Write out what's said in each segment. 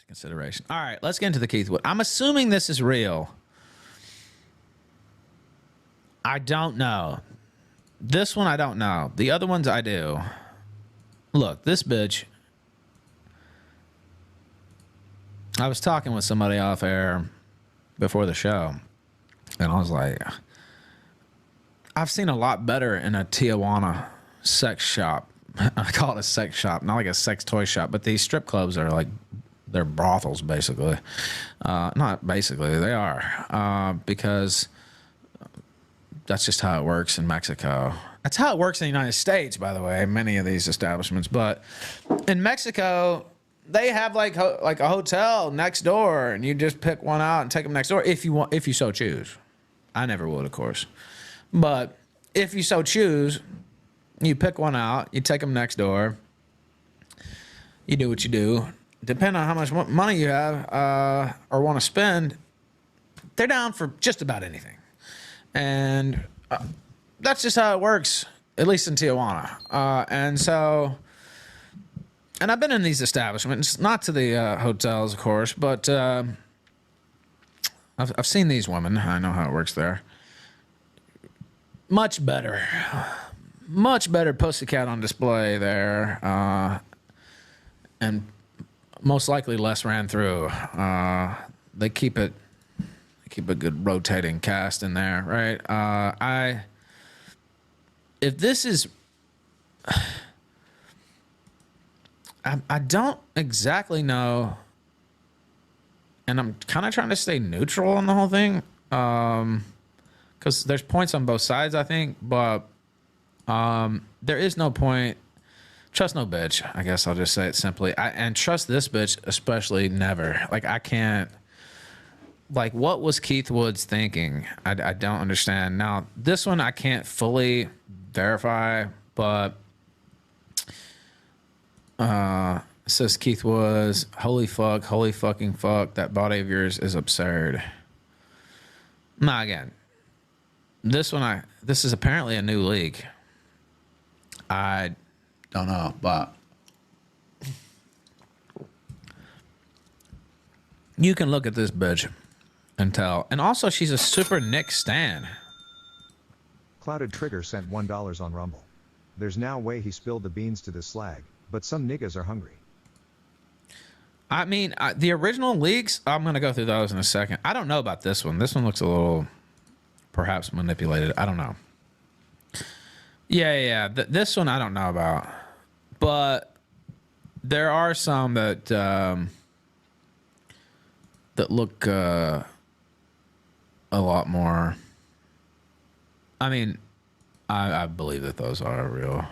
into consideration. All right, let's get into the Keith Wood. I'm assuming this is real. I don't know. This one I don't know. The other ones I do. Look, this bitch. I was talking with somebody off air before the show, and I was like, I've seen a lot better in a Tijuana sex shop. I call it a sex shop, not like a sex toy shop, but these strip clubs are like, they're brothels, basically. Not basically, they are. Because that's just how it works in Mexico. That's how it works in the United States, by the way, many of these establishments. But in Mexico, they have like a hotel next door, and you just pick one out and take them next door if you so choose. I never would, of course. But if you so choose, you pick one out, you take them next door, you do what you do. Depending on how much money you have or want to spend, they're down for just about anything. And that's just how it works, at least in Tijuana. And I've been in these establishments, not to the hotels, of course, but I've seen these women. I know how it works there. Much better pussycat on display there, and most likely less ran through. They keep a good rotating cast in there, right? If this is, I don't exactly know, and I'm kind of trying to stay neutral on the whole thing, because there's points on both sides, I think, but there is no point. Trust no bitch. I guess I'll just say it simply. And trust this bitch especially never. Like, I can't. Like, what was Keith Woods thinking? I don't understand. Now, this one I can't fully verify, but it says Keith Woods, holy fucking fuck, that body of yours is absurd. Now, again, this is apparently a new leak. I don't know, but you can look at this bitch and tell. And also, she's a super Nick stan. Clouded Trigger sent $1 on Rumble. There's now way he spilled the beans to this slag, but some niggas are hungry. I mean, the original leaks, I'm going to go through those in a second. I don't know about this one. This one looks a little, perhaps, manipulated. I don't know. Yeah. This one I don't know about. But there are some that look a lot more. I mean, I believe that those are real.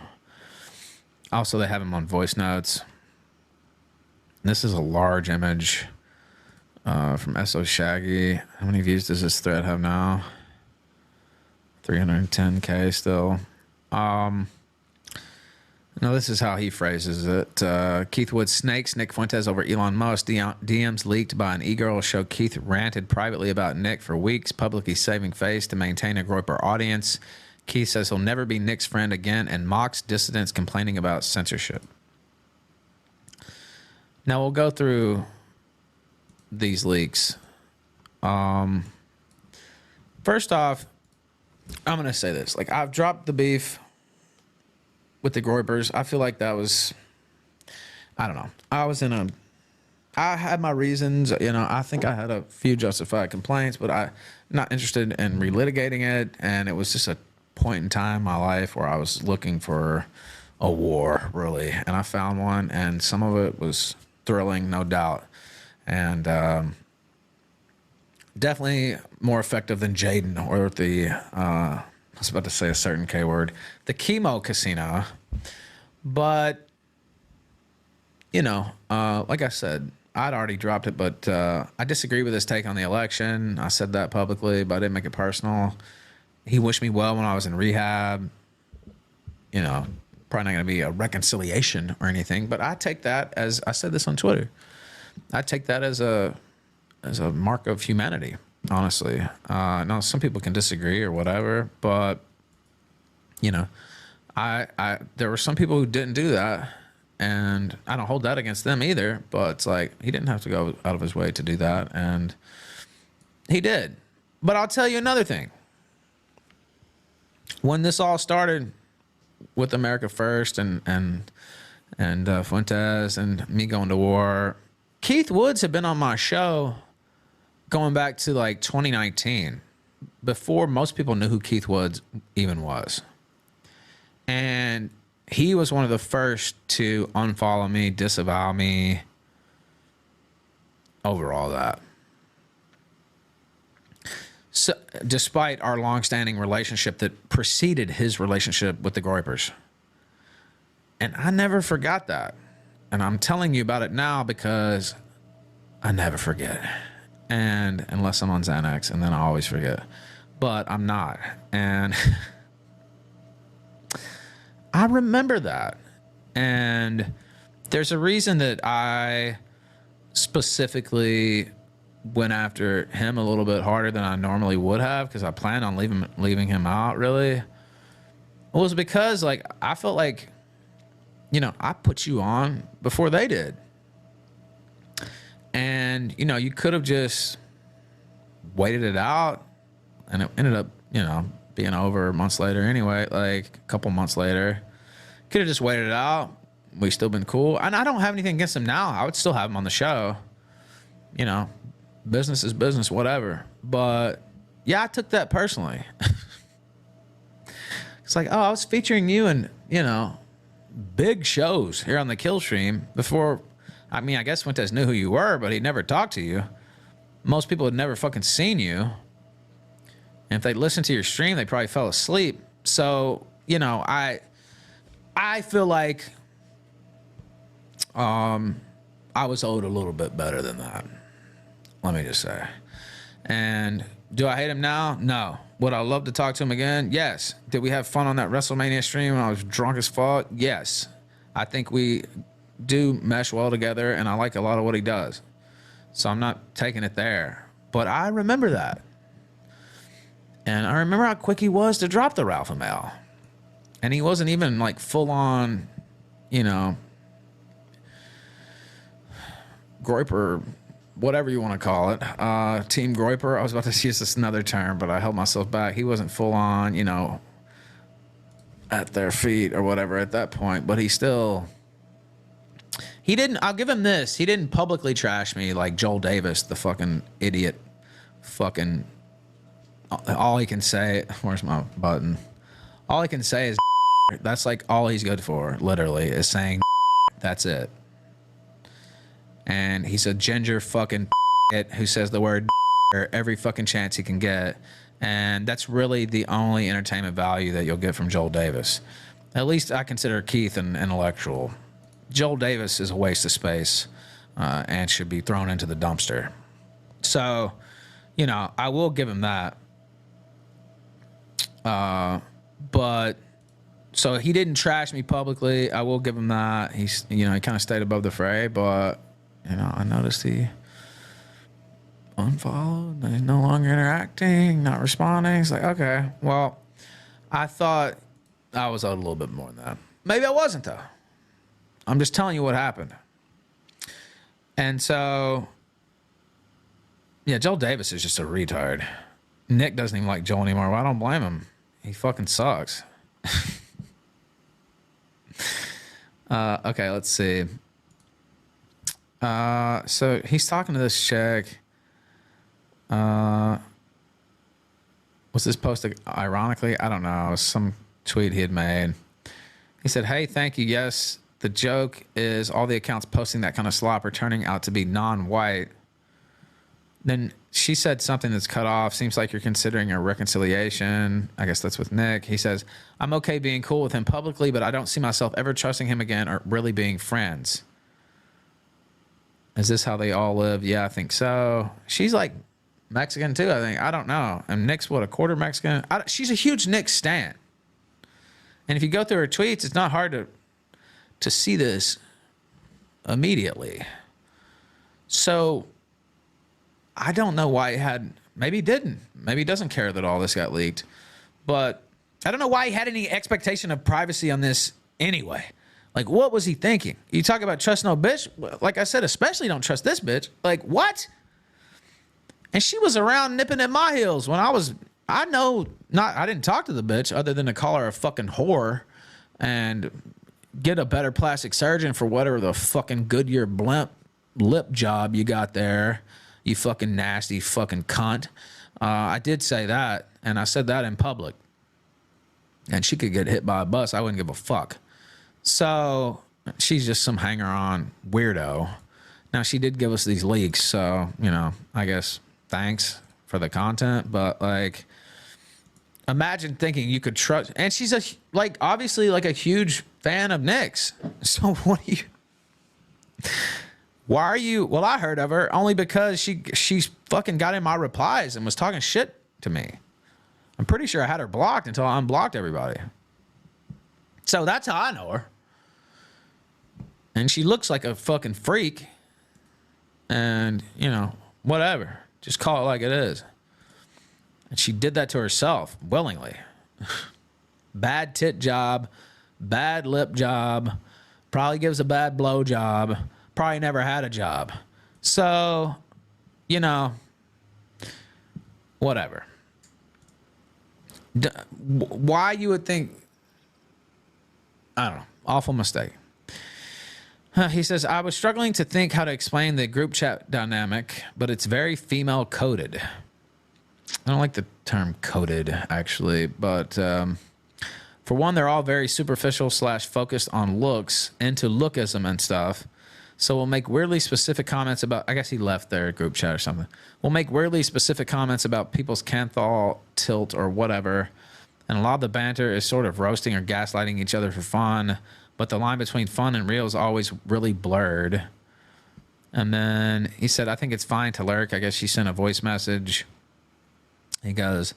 Also, they have them on voice notes. This is a large image from SO Shaggy. How many views does this thread have now? 310K still. Now, this is how he phrases it. Keith Woods snakes Nick Fuentes over Elon Musk. DMs leaked by an e-girl show Keith ranted privately about Nick for weeks, publicly saving face to maintain a Groyper audience. Keith says he'll never be Nick's friend again and mocks dissidents complaining about censorship. Now, we'll go through these leaks. First off, I'm going to say this. Like, I've dropped the beef with the Groypers. I feel like that was, I don't know. I had my reasons, I think I had a few justified complaints, but I'm not interested in relitigating it. And it was just a point in time in my life where I was looking for a war, really. And I found one, and some of it was thrilling, no doubt. And definitely more effective than Jaden or the, I was about to say a certain K word, the chemo casino. But, like I said, I'd already dropped it, but I disagree with his take on the election. I said that publicly, but I didn't make it personal. He wished me well when I was in rehab. Probably not going to be a reconciliation or anything, but I take that as, I said this on Twitter, I take that as a mark of humanity, honestly. Now, some people can disagree or whatever, but, there were some people who didn't do that, And I don't hold that against them either, but it's like he didn't have to go out of his way to do that, and he did. But I'll tell you another thing. When this all started with America First and Fuentes and me going to war, Keith Woods had been on my show going back to like 2019, before most people knew who Keith Woods even was. And he was one of the first to unfollow me, disavow me, over all that. So, despite our long-standing relationship that preceded his relationship with the Groypers. And I never forgot that. And I'm telling you about it now because I never forget. And unless I'm on Xanax, and then I always forget. But I'm not. And I remember that. And there's a reason that I specifically went after him a little bit harder than I normally would have, because I planned on leaving him out, really. It was because, like, I felt like, you know, I put you on before they did. And, you know, you could have just waited it out, and it ended up, you know, being over months later anyway, like a couple months later. Could have just waited it out. We still been cool. And I don't have anything against him now. I would still have him on the show. You know, business is business, whatever. But yeah, I took that personally. It's like, oh, I was featuring you in, you know, big shows here on the Killstream before. I mean, I guess Fuentes knew who you were, but he never talked to you. Most people had never fucking seen you. And if they listened to your stream, they probably fell asleep. So, you know, I feel like I was owed a little bit better than that. Let me just say. And do I hate him now? No. Would I love to talk to him again? Yes. Did we have fun on that WrestleMania stream when I was drunk as fuck? Yes. I think we do mesh well together, and I like a lot of what he does. So I'm not taking it there. But I remember that. And I remember how quick he was to drop the Ralph mail. And he wasn't even like full on, you know, Groyper, whatever you want to call it. Team Groyper. I was about to use this another term, but I held myself back. He wasn't full on, you know, at their feet or whatever at that point. But he still... He didn't... I'll give him this. He didn't publicly trash me like Joel Davis, the fucking idiot. Fucking... All he can say... Where's my button? All he can say is... That's like all he's good for, literally, is saying... That's it. And he's a ginger fucking who says the word every fucking chance he can get. And that's really the only entertainment value that you'll get from Joel Davis. At least I consider Keith an intellectual. Joel Davis is a waste of space and should be thrown into the dumpster. So, you know, I will give him that. But so he didn't trash me publicly. I will give him that. He's, you know, he kind of stayed above the fray, but, you know, I noticed he unfollowed. He's no longer interacting, not responding. It's like, okay, well, I thought I was owed a little bit more than that. Maybe I wasn't, though. I'm just telling you what happened. And so, yeah, Joel Davis is just a retard. Nick doesn't even like Joel anymore. Well, I don't blame him. He fucking sucks. Okay, let's see. So he's talking to this chick. Was this posted ironically? I don't know. It was some tweet he had made. He said, hey, thank you. Yes, the joke is all the accounts posting that kind of slop are turning out to be non-white. Then she said something that's cut off. Seems like you're considering a reconciliation. I guess that's with Nick. He says, I'm okay being cool with him publicly, but I don't see myself ever trusting him again or really being friends. Is this how they all live? Yeah, I think so. She's like Mexican too, I think. I don't know. And Nick's what, a quarter Mexican? She's a huge Nick stan. And if you go through her tweets, it's not hard to see this immediately. So I don't know why he had, maybe he didn't. Maybe he doesn't care that all this got leaked. But I don't know why he had any expectation of privacy on this anyway. Like, what was he thinking? You talk about trust no bitch. Like I said, especially don't trust this bitch. Like, what? And she was around nipping at my heels when I didn't talk to the bitch other than to call her a fucking whore and get a better plastic surgeon for whatever the fucking Goodyear blimp lip job you got there, you fucking nasty fucking cunt. I did say that, and I said that in public. And she could get hit by a bus. I wouldn't give a fuck. So she's just some hanger-on weirdo. Now, she did give us these leaks, so, you know, I guess thanks for the content. But, like, imagine thinking you could trust... And she's, obviously, a huge fan of Nick's. So what are you... Why are you... Well, I heard of her only because she's fucking got in my replies and was talking shit to me. I'm pretty sure I had her blocked until I unblocked everybody. So that's how I know her. And she looks like a fucking freak. And, you know, whatever. Just call it like it is. And she did that to herself willingly. Bad tit job. Bad lip job. Probably gives a bad blow job. Probably never had a job. So, you know, whatever. Why you would think, I don't know, awful mistake. He says, I was struggling to think how to explain the group chat dynamic, but it's very female coded. I don't like the term coded, actually, but for one, they're all very superficial / focused on looks, into lookism and stuff. So we'll make weirdly specific comments about, I guess he left their group chat or something. We'll make weirdly specific comments about people's Canthal tilt or whatever. And a lot of the banter is sort of roasting or gaslighting each other for fun. But the line between fun and real is always really blurred. And then he said, I think it's fine to lurk. I guess she sent a voice message. He goes,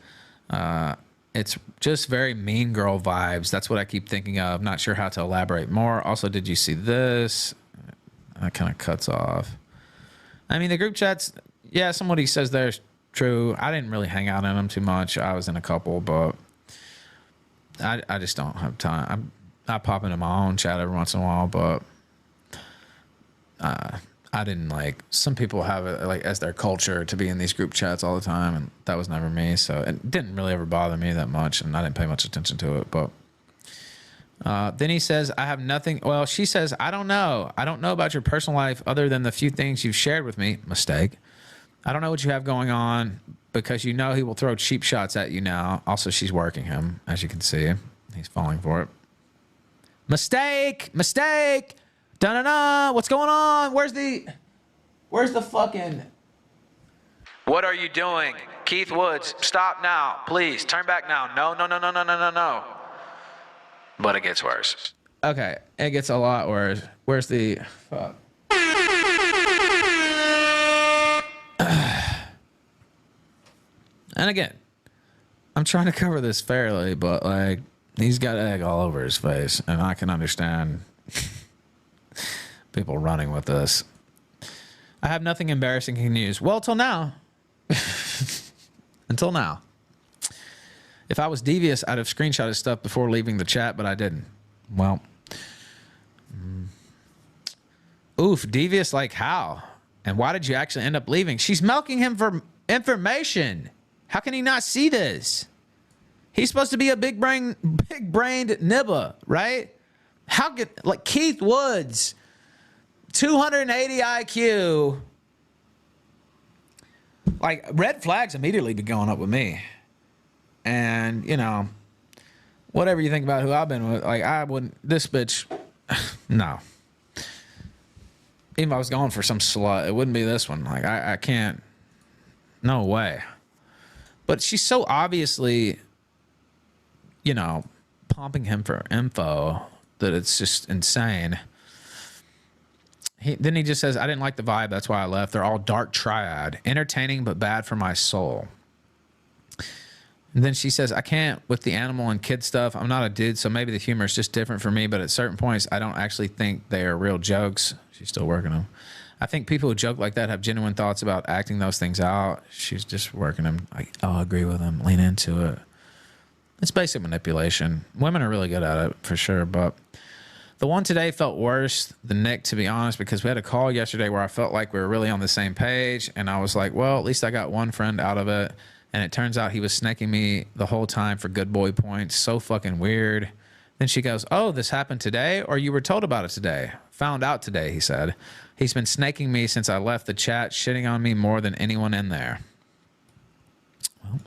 it's just very mean girl vibes. That's what I keep thinking of. Not sure how to elaborate more. Also, did you see this? That kind of cuts off. I mean, the group chats, yeah, some of what he says there is true. I didn't really hang out in them too much. I was in a couple, but I just don't have time. I pop into my own chat every once in a while, but I didn't like, some people have it like as their culture to be in these group chats all the time, and that was never me. So it didn't really ever bother me that much, and I didn't pay much attention to it, but then he says, I have nothing. Well, she says, I don't know. I don't know about your personal life other than the few things you've shared with me. Mistake. I don't know what you have going on because you know he will throw cheap shots at you now. Also, she's working him, as you can see. He's falling for it. Mistake. Mistake. Da-na-na. What's going on? Where's the fucking... What are you doing? Keith Woods, stop now. Please, turn back now. No. But it gets worse. Okay, it gets a lot worse. Where's the... Fuck. And again, I'm trying to cover this fairly, but, like, he's got egg all over his face, and I can understand people running with this. I have nothing embarrassing in use. Well, till now. Until now. If I was devious, I'd have screenshotted stuff before leaving the chat, but I didn't. Well. Oof, devious like how? And why did you actually end up leaving? She's milking him for information. How can he not see this? He's supposed to be a big-brained nibba, right? How could, like, Keith Woods, 280 IQ. Like, red flags immediately be going up with me. And, you know, whatever you think about who I've been with, like, I wouldn't, this bitch, no. Even if I was going for some slut, it wouldn't be this one. Like, I can't, no way. But she's so obviously, you know, pumping him for info that it's just insane. Then he just says, I didn't like the vibe, that's why I left. They're all dark triad. Entertaining, but bad for my soul. And then she says, I can't with the animal and kid stuff. I'm not a dude, so maybe the humor is just different for me. But at certain points, I don't actually think they are real jokes. She's still working them. I think people who joke like that have genuine thoughts about acting those things out. She's just working them. I'll agree with them. Lean into it. It's basic manipulation. Women are really good at it, for sure. But The one today felt worse than Nick, to be honest, because we had a call yesterday where I felt like we were really on the same page. And I was like, well, at least I got one friend out of it. And it turns out he was snaking me the whole time for good boy points. So fucking weird. Then she goes, oh, this happened today? Or you were told about it today? Found out today, he said. He's been snaking me since I left the chat, shitting on me more than anyone in there. Well,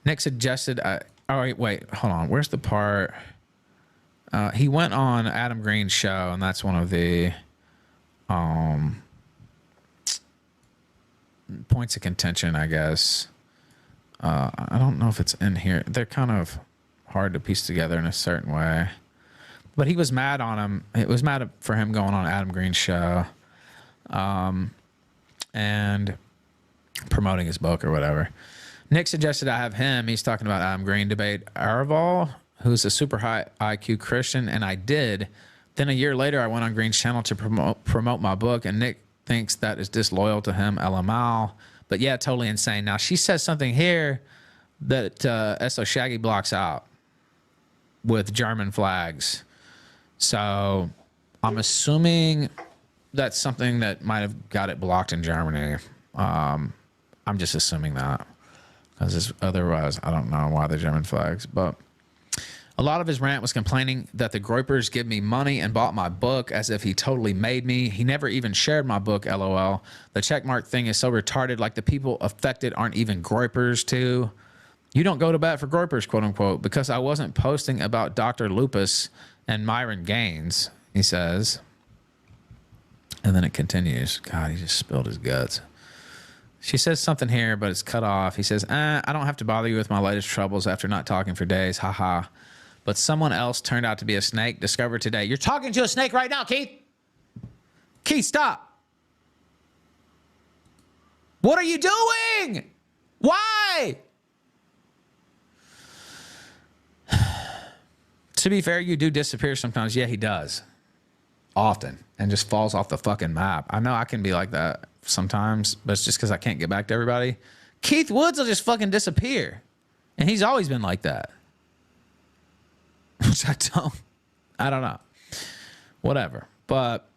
Nick suggested... oh, wait, hold on. Where's the part... he went on Adam Green's show, and that's one of the points of contention, I guess. I don't know if it's in here. They're kind of hard to piece together in a certain way. But he was mad on him. It was mad for him going on Adam Green's show and promoting his book or whatever. Nick suggested I have him, he's talking about Adam Green, debate Araval, who's a super high IQ Christian, and I did. Then a year later, I went on Green's channel to promote my book, and Nick thinks that is disloyal to him, LML. But yeah, totally insane. Now, she says something here that SO Shaggy blocks out with German flags. So I'm assuming that's something that might have got it blocked in Germany. I'm just assuming that. Because otherwise, I don't know why the German flags, but... A lot of his rant was complaining that the Groypers give me money and bought my book as if he totally made me. He never even shared my book, LOL. The checkmark thing is so retarded, like the people affected aren't even Groypers too. You don't go to bat for Groypers, quote unquote, because I wasn't posting about Dr. Lupus and Myron Gaines, he says. And then it continues. God, he just spilled his guts. She says something here, but it's cut off. He says, I don't have to bother you with my latest troubles after not talking for days. Haha. But someone else turned out to be a snake discovered today. You're talking to a snake right now, Keith. Keith, stop. What are you doing? Why? To be fair, you do disappear sometimes. Yeah, he does. Often. And just falls off the fucking map. I know I can be like that sometimes, but it's just because I can't get back to everybody. Keith Woods will just fucking disappear. And he's always been like that. Which I don't know. Whatever. But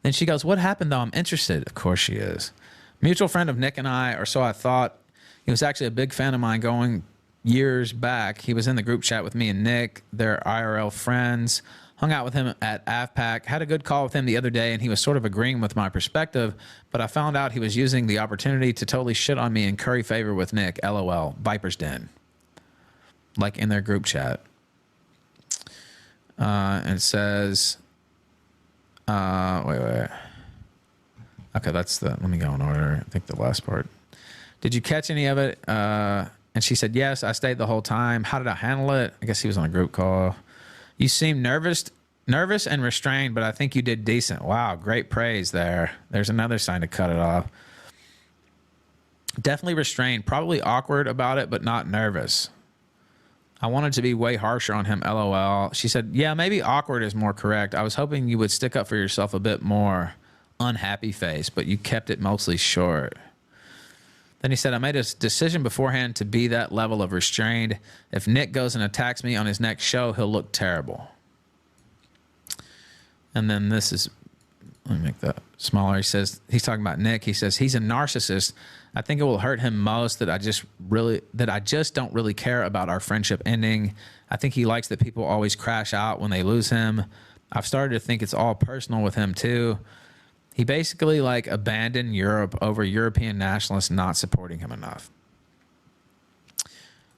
then she goes, what happened though? I'm interested. Of course she is. Mutual friend of Nick and I, or so I thought. He was actually a big fan of mine going years back. He was in the group chat with me and Nick. They're IRL friends. Hung out with him at AVPAC. Had a good call with him the other day, and he was sort of agreeing with my perspective, but I found out he was using the opportunity to totally shit on me and curry favor with Nick. LOL. Viper's Den. Like in their group chat. And it says, wait. Okay, that's the, let me go in order. I think the last part. Did you catch any of it? And she said, yes, I stayed the whole time. How did I handle it? I guess he was on a group call. You seem nervous and restrained, but I think you did decent. Wow, great praise there. There's another sign to cut it off. Definitely restrained. Probably awkward about it, but not nervous. I wanted to be way harsher on him, LOL. She said, yeah, maybe awkward is more correct. I was hoping you would stick up for yourself a bit more. Unhappy face, but you kept it mostly short. Then he said, I made a decision beforehand to be that level of restrained. If Nick goes and attacks me on his next show, he'll look terrible. And then this is, let me make that smaller. He says, he's talking about Nick. He says, he's a narcissist. I think it will hurt him most that I just don't really care about our friendship ending. I think he likes that people always crash out when they lose him. I've started to think it's all personal with him too. He basically like abandoned Europe over European nationalists not supporting him enough.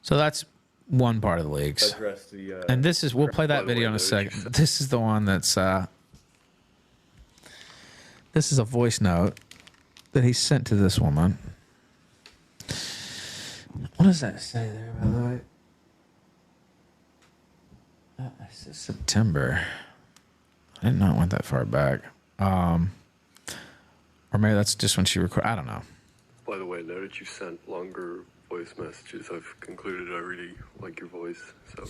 So that's one part of the leaks. And this is, we'll play that video in a second. This is the one that's, this is a voice note that he sent to this woman. What does that say there, by the way? It says September. I did not went that far back. Or maybe that's just when she recorded. I don't know. By the way, now that you've sent longer voice messages, I've concluded I really like your voice. So.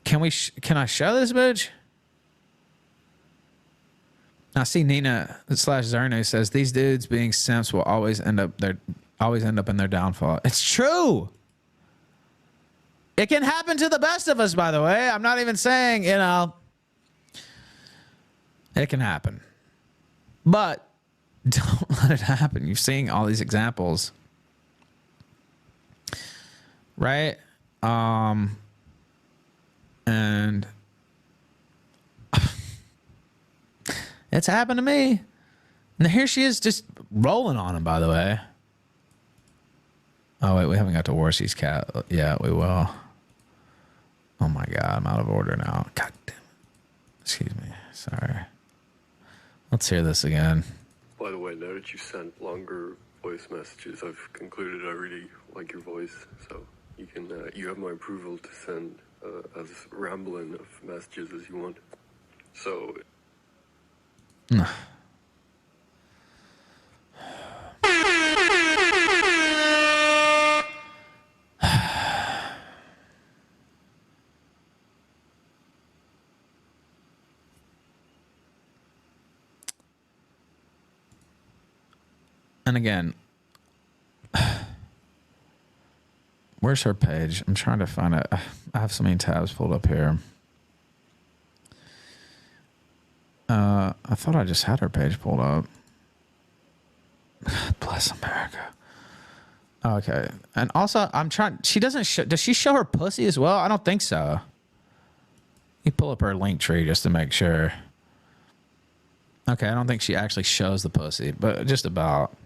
Can I show this bitch? I see Nina /Zerno says these dudes being simps will always end up always end up in their downfall. It's true. It can happen to the best of us, by the way. I'm not even saying, you know, it can happen. But don't let it happen. You're seeing all these examples. Right? And it's happened to me. And here she is just rolling on him, by the way. Oh, wait, we haven't got to Warsy's cat. Yeah, we will. Oh, my God. I'm out of order now. God damn it. Excuse me. Sorry. Let's hear this again. By the way, now that you sent longer voice messages, I've concluded I really like your voice. So you can, you have my approval to send as rambling of messages as you want. So... And again, where's her page? I'm trying to find it. I have so many tabs pulled up here. I thought I just had her page pulled up. God bless America. Okay. And also, I'm trying... She doesn't show... Does she show her pussy as well? I don't think so. You pull up her link tree just to make sure. Okay, I don't think she actually shows the pussy, but just about.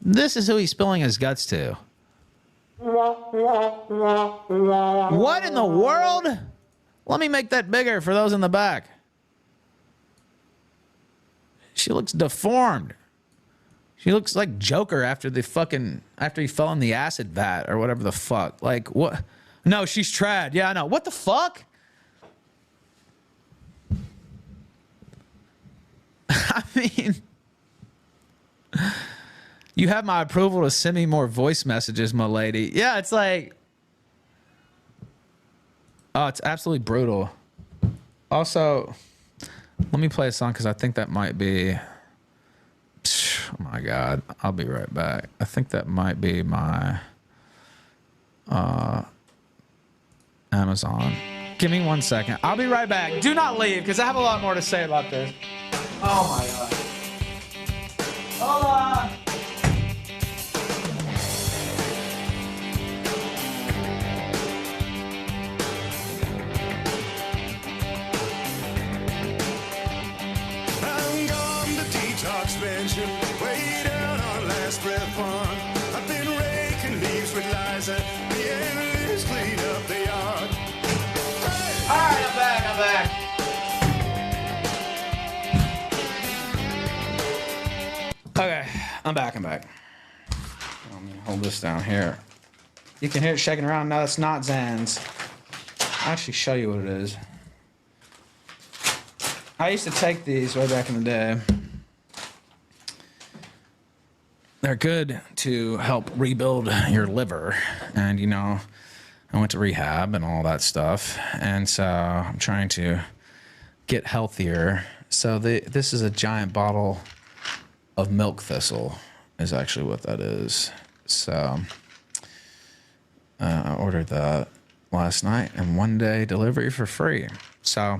This is who he's spilling his guts to. What in the world? Let me make that bigger for those in the back. She looks deformed. She looks like Joker after he fell in the acid vat or whatever the fuck. Like, what? No, she's trad. Yeah, I know. What the fuck? I mean, you have my approval to send me more voice messages, my lady. Yeah, it's like, oh, it's absolutely brutal. Also, let me play a song because I think that might be, oh my God, I'll be right back. I think that might be my Amazon. Give me 1 second. I'll be right back. Do not leave because I have a lot more to say about this. Oh my God. Hold on. I'm gone to detox mansion, way down on Last Breath Farm. I've been raking leaves with Liza, the endless clean up the yard. Hey! All right, I'm back. Okay, I'm back. Let me hold this down here. You can hear it shaking around. No, it's not Zan's. I'll actually show you what it is. I used to take these way back in the day. They're good to help rebuild your liver. And, you know, I went to rehab and all that stuff. And so I'm trying to get healthier. So this is a giant bottle of milk thistle is actually what that is. So I ordered that last night and 1 day delivery for free. So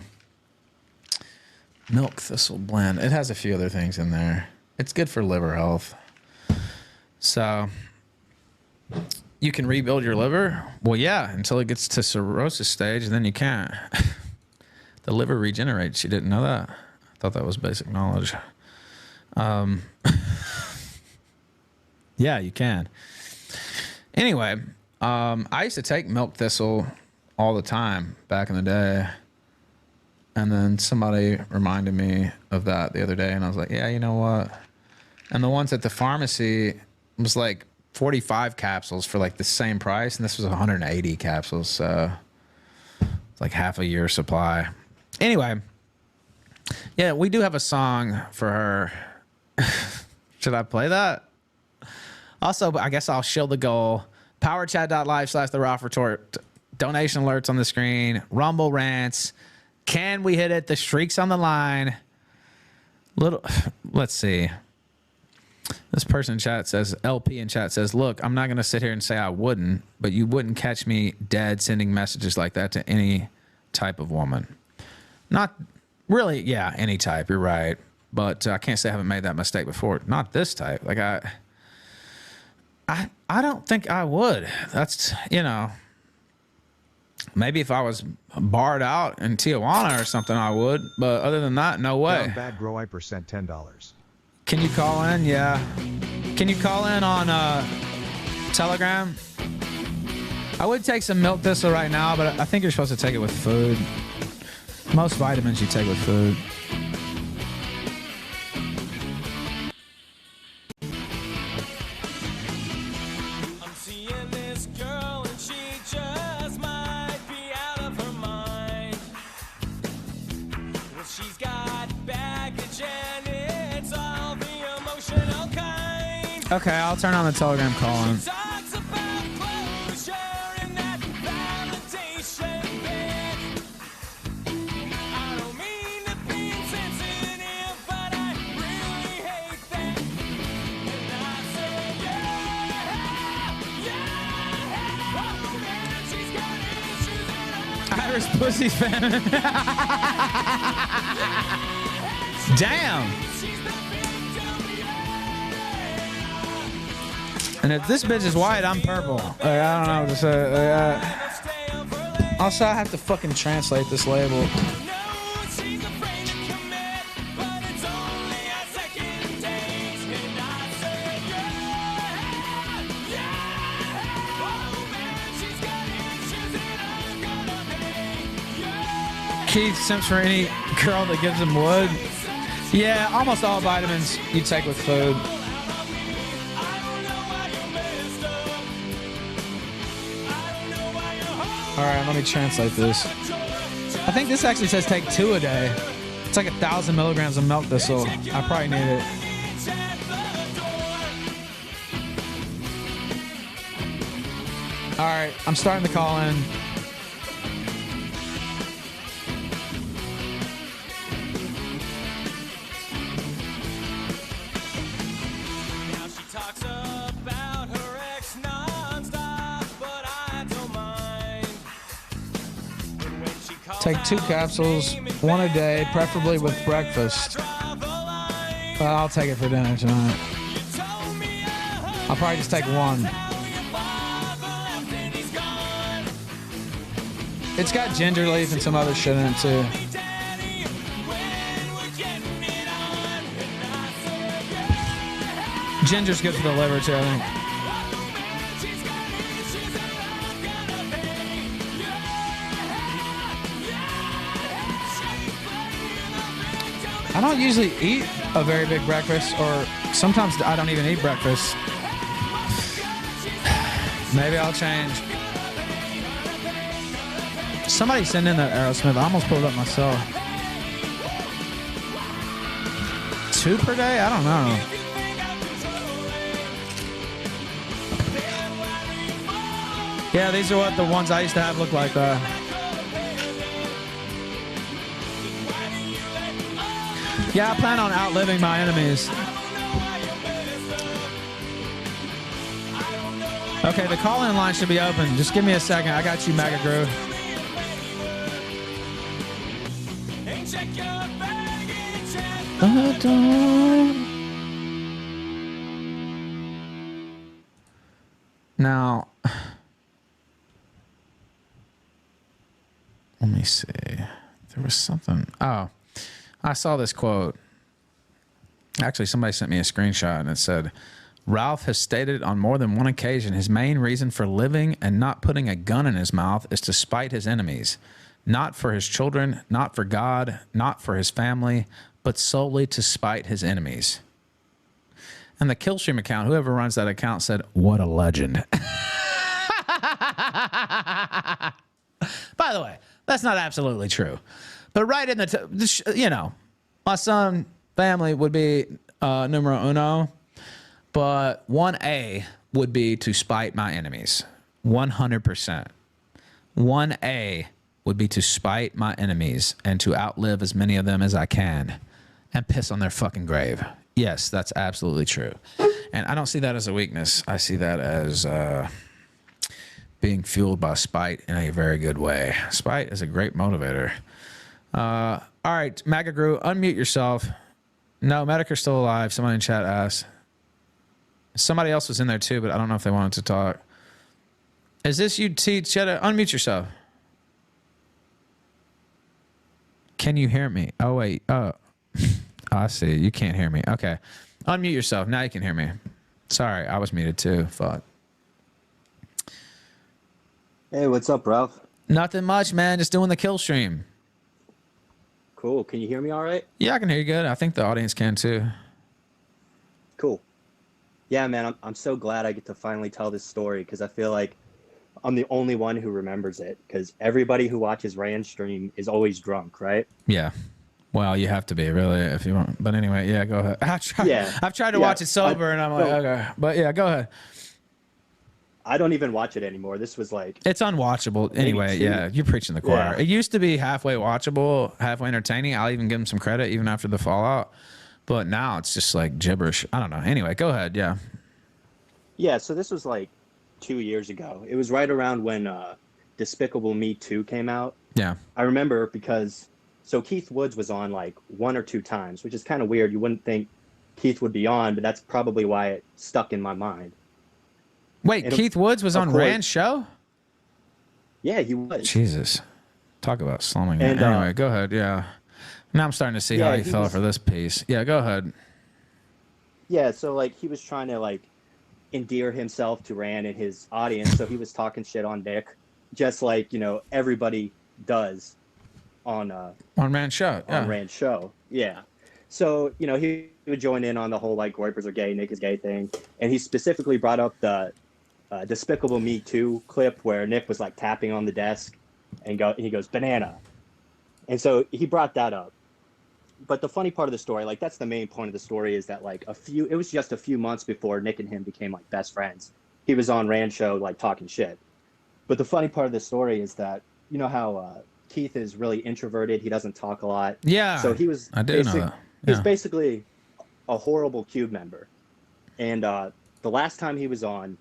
milk thistle blend. It has a few other things in there. It's good for liver health. So you can rebuild your liver? Well, yeah, until it gets to cirrhosis stage, and then you can't. The liver regenerates. You didn't know that? I thought that was basic knowledge. Yeah, you can. Anyway, I used to take milk thistle all the time back in the day. And then somebody reminded me of that the other day, and I was like, yeah, you know what? And the ones at the pharmacy was like 45 capsules for like the same price, and this was 180 capsules, so it's like half a year supply. Anyway, yeah, we do have a song for her. Should I play that? Also, I guess I'll shield the goal. Powerchat.live/The Raw Retort. Donation alerts on the screen. Rumble rants. Can we hit it? The streak's on the line. Let's see. This person in chat says, LP in chat says, look, I'm not going to sit here and say I wouldn't, but you wouldn't catch me dead sending messages like that to any type of woman. Not really, yeah, any type, you're right. But I can't say I haven't made that mistake before. Not this type. Like, I don't think I would. That's, you know, maybe if I was barred out in Tijuana or something, I would. But other than that, no way. Bad Grow Iper sent $10. Can you call in? Yeah. Can you call in on Telegram? I would take some milk thistle right now, but I think you're supposed to take it with food. Most vitamins you take with food. I'm seeing this girl and she just might be out of her mind. Well, she's got baggage and it's all the emotional kind. Okay, I'll turn on the Telegram call in. Talks about closure and that validation bit. I don't mean to be insensitive, but I really hate that. And I say, yeah, oh man, she's got issues and Irish pussy fan. Damn. she's the victim, yeah. And if this bitch is white, I'm purple. Like, I don't know what to say. Stay over late. Also, I have to fucking translate this label. No, she's afraid to commit, but it's only a second date. And I said, yeah, oh man, she's got issues and I'm gonna pay, yeah. Keith simps for any girl that gives him wood. Yeah, almost all vitamins you take with food. I don't know why you messed up. I don't know why you're home. All right, let me translate this. I think this actually says take 2 a day. It's like 1,000 milligrams of milk thistle. I probably need it. All right, I'm starting to call in. Now she talks about her ex nonstop, but I don't mind. And when she calls Take 2 out his capsules, name, it 1 a day, preferably with breakfast. draw the line. But I'll take it for dinner tonight. You told me I'll probably just take 1. your father left and he's gone. It's got ginger leaf and some other shit in it too. Hey, Daddy, when we're getting it on. And I said, yeah, Ginger's good for the liver too, I think. oh man, she's got issues and I'm gonna pay. Yeah, she's playing the victim. I don't usually eat a very big breakfast, or sometimes I don't even eat breakfast. Maybe I'll change. Somebody send in that Aerosmith. I almost pulled it up myself. 2 per day? I don't know. Yeah, these are what the ones I used to have look like. Yeah, I plan on outliving my enemies. Okay, the call-in line should be open. Just give me a second. I got you, Mega Groove. And check your baggage and Now, let me see. There was something. Oh, I saw this quote. Actually, somebody sent me a screenshot and it said, Ralph has stated on more than one occasion his main reason for living and not putting a gun in his mouth is to spite his enemies. Not for his children, not for God, not for his family, but solely to spite his enemies. And the Killstream account, whoever runs that account said, what a legend. By the way, that's not absolutely true. But right in you know, my son family would be numero uno, but 1A would be to spite my enemies. 100%. 1A would be to spite my enemies and to outlive as many of them as I can and piss on their fucking grave. Yes, that's absolutely true. And I don't see that as a weakness. I see that as being fueled by spite in a very good way. Spite is a great motivator. All right, Magagrew, unmute yourself. No, Medicare's still alive. Somebody in chat asked. Somebody else was in there too, but I don't know if they wanted to talk. Is this you, T? Cheddar? Unmute yourself. Can you hear me? Oh, wait. Oh, I see. You can't hear me. Okay. Unmute yourself. Now you can hear me. Sorry, I was muted too. Fuck. Hey, what's up, Ralph? Nothing much, man. Just doing the kill stream. Cool. Can you hear me all right? Yeah, I can hear you good. I think the audience can too. Cool. Yeah, man, I'm so glad I get to finally tell this story because I feel like I'm the only one who remembers it because everybody who watches Rand stream is always drunk, right? Yeah. Well, you have to be, really, if you want. But anyway, yeah, go ahead. I've tried to watch it sober, and I'm like, okay. But yeah, go ahead. I don't even watch it anymore. This was like... It's unwatchable. Anyway, yeah, you're preaching the choir. Yeah. It used to be halfway watchable, halfway entertaining. I'll even give them some credit, even after the fallout. But now it's just like gibberish. I don't know. Anyway, go ahead. Yeah. Yeah, so this was like 2 years ago. It was right around when Despicable Me 2 came out. Yeah. I remember because... So Keith Woods was on like 1 or 2 times, which is kind of weird. You wouldn't think Keith would be on, but that's probably why it stuck in my mind. Wait, And Keith Woods was on Rand's show? Yeah, he was. Jesus. Talk about slumming. And, Anyway, go ahead. Yeah. Now I'm starting to see how he fell for this piece. Yeah, go ahead. Yeah, so like he was trying to like endear himself to Rand and his audience, so he was talking shit on Nick, just like, you know, everybody does on Rand's show. Yeah. On Rand's show. Yeah. So, you know, he would join in on the whole like Groypers are gay, Nick is gay thing. And he specifically brought up the Despicable Me 2 clip where Nick was like tapping on the desk and he goes, banana. And so he brought that up. But the funny part of the story, like that's the main point of the story, is that like it was just a few months before Nick and him became like best friends. He was on Rand's show like talking shit. But the funny part of the story is that, you know how Keith is really introverted, he doesn't talk a lot. Yeah. So he was I do know that. Yeah. He's basically a horrible Cube member. And the last time he was on,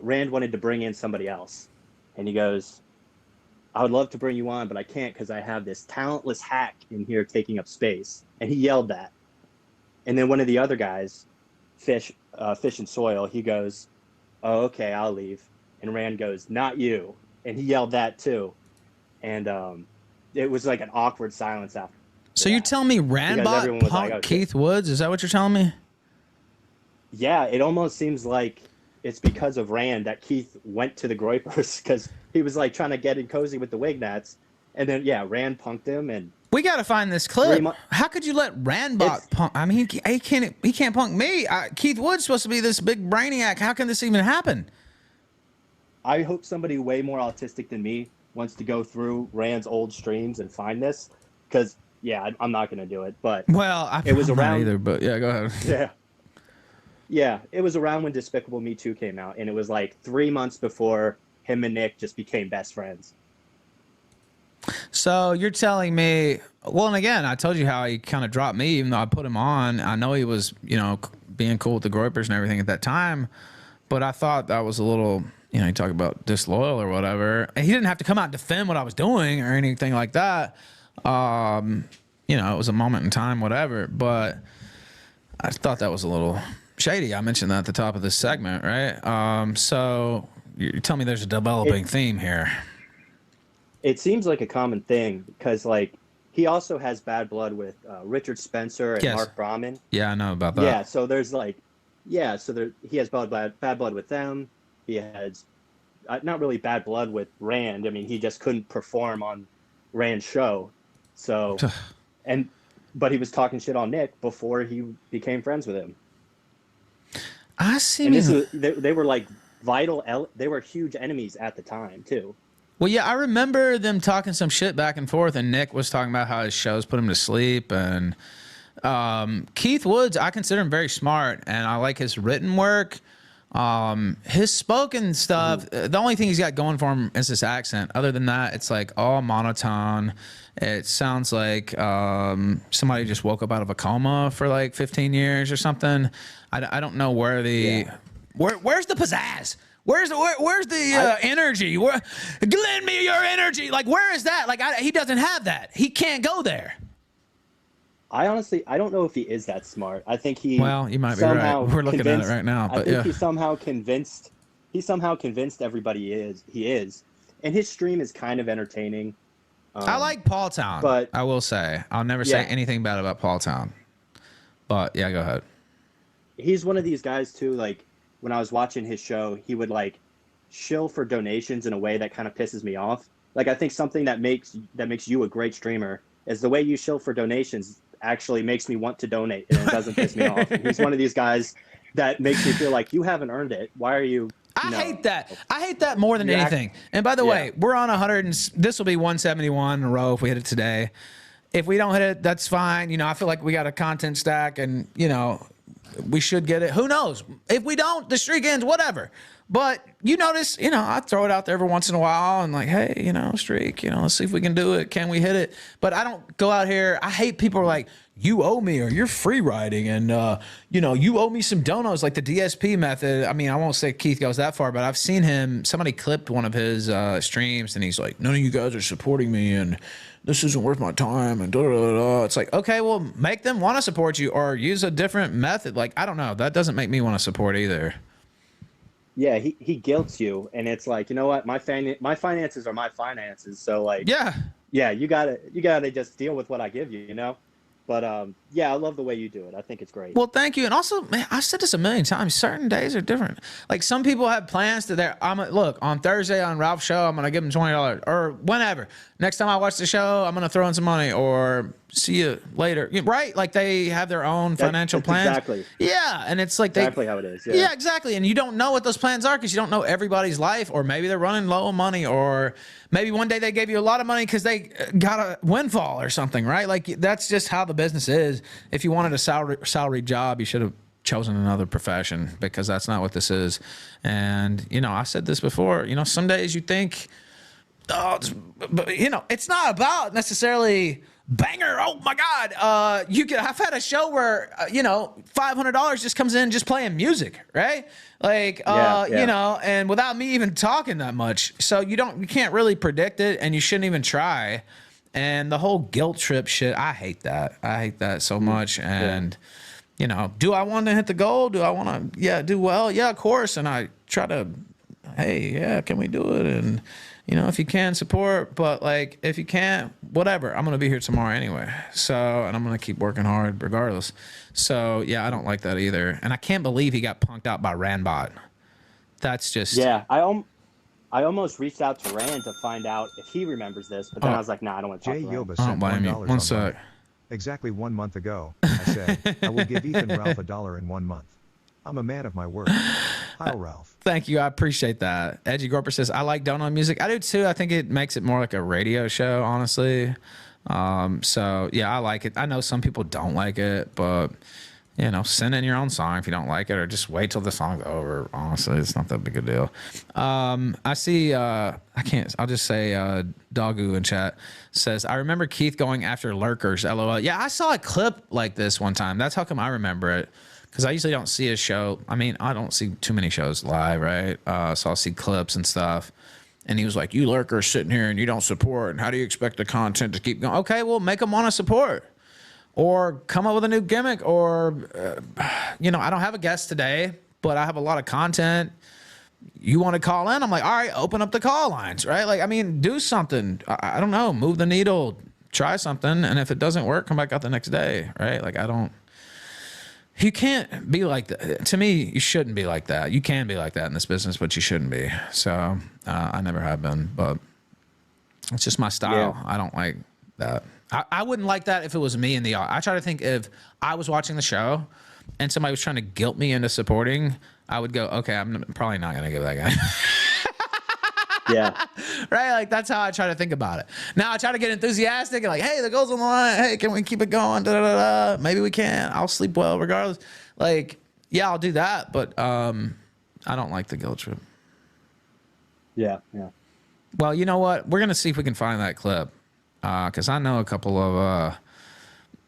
Rand wanted to bring in somebody else. And he goes, I would love to bring you on, but I can't because I have this talentless hack in here taking up space. And he yelled that. And then one of the other guys, Fish and Soil, he goes, oh, okay, I'll leave. And Rand goes, not you. And he yelled that too. And it was like an awkward silence after. So you're telling me Randbot punked like, Keith Woods? Is that what you're telling me? Yeah, it almost seems like it's because of Rand that Keith went to the Groypers because he was like trying to get in cozy with the Wignats. And then, yeah, Rand punked him. And we got to find this clip. How could you let Randbot punk? I mean, he can't punk me. Keith Woods supposed to be this big brainiac. How can this even happen? I hope somebody way more autistic than me wants to go through Rand's old streams and find this because, yeah, I'm not going to do it. But it was around either. But yeah, go ahead. Yeah. Yeah, it was around when Despicable Me 2 came out, and it was like 3 months before him and Nick just became best friends. So you're telling me, well, and again, I told you how he kind of dropped me, even though I put him on. I know he was, you know, being cool with the Groypers and everything at that time, but I thought that was a little, you know, you talk about disloyal or whatever. And he didn't have to come out and defend what I was doing or anything like that. You know, it was a moment in time, whatever, but I thought that was a little shady. I mentioned that at the top of this segment, right? So you tell me there's a developing theme here. It seems like a common thing because, like, he also has bad blood with Richard Spencer and Mark Brahman. Yeah, I know about that. Yeah, so there's like, yeah, so he has bad blood with them. He has not really bad blood with Rand. I mean, he just couldn't perform on Rand's show. So, but he was talking shit on Nick before he became friends with him. I see. And they were like they were huge enemies at the time too. Well, yeah, I remember them talking some shit back and forth, and Nick was talking about how his shows put him to sleep. And Keith Woods, I consider him very smart, and I like his written work. His spoken stuff, the only thing he's got going for him is his accent. Other than that, it's like all monotone. It sounds like somebody just woke up out of a coma for like 15 years or something. I don't know where where's the pizzazz? Where's the energy? Lend me your energy. Like, where is that? Like, he doesn't have that. He can't go there. I don't know if he is that smart. I think he. Well, you might be right. We're looking at it right now, but I think he somehow convinced everybody he is, and his stream is kind of entertaining. I like Paul Town, but I will say I'll never say anything bad about Paul Town. But yeah, go ahead. He's one of these guys too. Like, when I was watching his show, he would like shill for donations in a way that kind of pisses me off. Like, I think something that makes you a great streamer is the way you shill for donations actually makes me want to donate, and it doesn't piss me off. And he's one of these guys that makes me feel like you haven't earned it. Why are you? I hate that. I hate that more than anything. And by the way, we're on 100, and this will be 171 in a row if we hit it today. If we don't hit it, that's fine. You know, I feel like we got a content stack, and you know, we should get it. Who knows? If we don't, the streak ends. Whatever. But you notice, you know, I throw it out there every once in a while and like, hey, you know, streak, you know, let's see if we can do it. Can we hit it? But I don't go out here. I hate people who are like, you owe me or you're free riding and, you know, you owe me some donos, like the DSP method. I mean, I won't say Keith goes that far, but I've seen him. Somebody clipped one of his streams and he's like, none of you guys are supporting me and this isn't worth my time and da da da da. It's like, okay, well, make them want to support you or use a different method. Like, I don't know. That doesn't make me want to support either. Yeah, he guilts you, and it's like, you know what, my finances are my finances, so like, yeah, you gotta just deal with what I give you, you know. But yeah, I love the way you do it. I think it's great. Well, thank you. And also, man, I've said this a million times. Certain days are different. Like some people have plans to look, on Thursday on Ralph's show, I'm gonna give him $20 or whenever. Next time I watch the show, I'm gonna throw in some money or see you later. Right? Like they have their own financial plans. Exactly. Yeah, and it's like exactly how it is. Yeah, exactly. And you don't know what those plans are because you don't know everybody's life, or maybe they're running low on money, or maybe one day they gave you a lot of money because they got a windfall or something, right? Like that's just how the business is. If you wanted a salary job, you should have chosen another profession because that's not what this is. And, you know, I said this before, you know, some days you think, but you know, it's not about necessarily banger. Oh my God. I've had a show where, you know, $500 just comes in just playing music, right? Like, you know, and without me even talking that much. So you can't really predict it and you shouldn't even try. And the whole guilt trip shit, I hate that. I hate that so much. And, you know, do I want to hit the goal? Do I want to, do well? Yeah, of course. And I try to, hey, yeah, can we do it? And, you know, if you can, support. But, like, if you can't, whatever. I'm going to be here tomorrow anyway. So, and I'm going to keep working hard regardless. So, yeah, I don't like that either. And I can't believe he got punked out by Ranbot. That's just... Yeah, I almost reached out to Rand to find out if he remembers this, but then I was like, nah, I don't want to talk Jay to Rand. Yoba sent $1 One sec. Exactly 1 month ago, I said, I will give Ethan Ralph $1 in 1 month. I'm a man of my word. Hi, Ralph. Thank you. I appreciate that. Edgy Gorper says, I like donut music. I do too. I think it makes it more like a radio show, honestly. So, yeah, I like it. I know some people don't like it, but, you know, send in your own song if you don't like it, or just wait till the song's over. Honestly, it's not that big a deal. I see, I'll just say, Doggu in chat says, I remember Keith going after lurkers, LOL. Yeah, I saw a clip like this one time. That's how come I remember it. Because I usually don't see a show. I mean, I don't see too many shows live, right? So I'll see clips and stuff. And he was like, you lurkers sitting here and you don't support. And how do you expect the content to keep going? Okay, well, make them want to support. Or come up with a new gimmick. Or, you know, I don't have a guest today, but I have a lot of content. You want to call in? I'm like, all right, open up the call lines, right? Like, I mean, do something. I don't know. Move the needle. Try something. And if it doesn't work, come back out the next day, right? Like, you can't be like that. To me, you shouldn't be like that. You can be like that in this business, but you shouldn't be. So I never have been, but it's just my style. Yeah. I don't like that. I wouldn't like that if it was me in the audience. I try to think if I was watching the show and somebody was trying to guilt me into supporting, I would go, okay, I'm probably not going to give that guy. Yeah. Right? Like, that's how I try to think about it. Now, I try to get enthusiastic and like, hey, the goal's on the line. Hey, can we keep it going? Da, da, da, da. Maybe we can. I'll sleep well regardless. Like, yeah, I'll do that. But I I don't like the guilt trip. Yeah, yeah. Well, you know what? We're gonna see if we can find that clip, because I know a couple of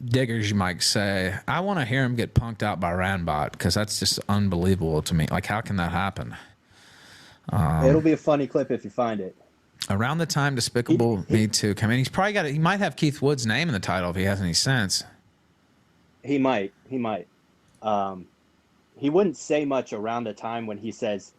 diggers, you might say. I want to hear him get punked out by Ranbot, because that's just unbelievable to me. Like, how can that happen? It'll be a funny clip if you find it. Around the time Despicable Me Too came in, he's probably got. He might have Keith Wood's name in the title if he has any sense. He might. He wouldn't say much around the time when he says,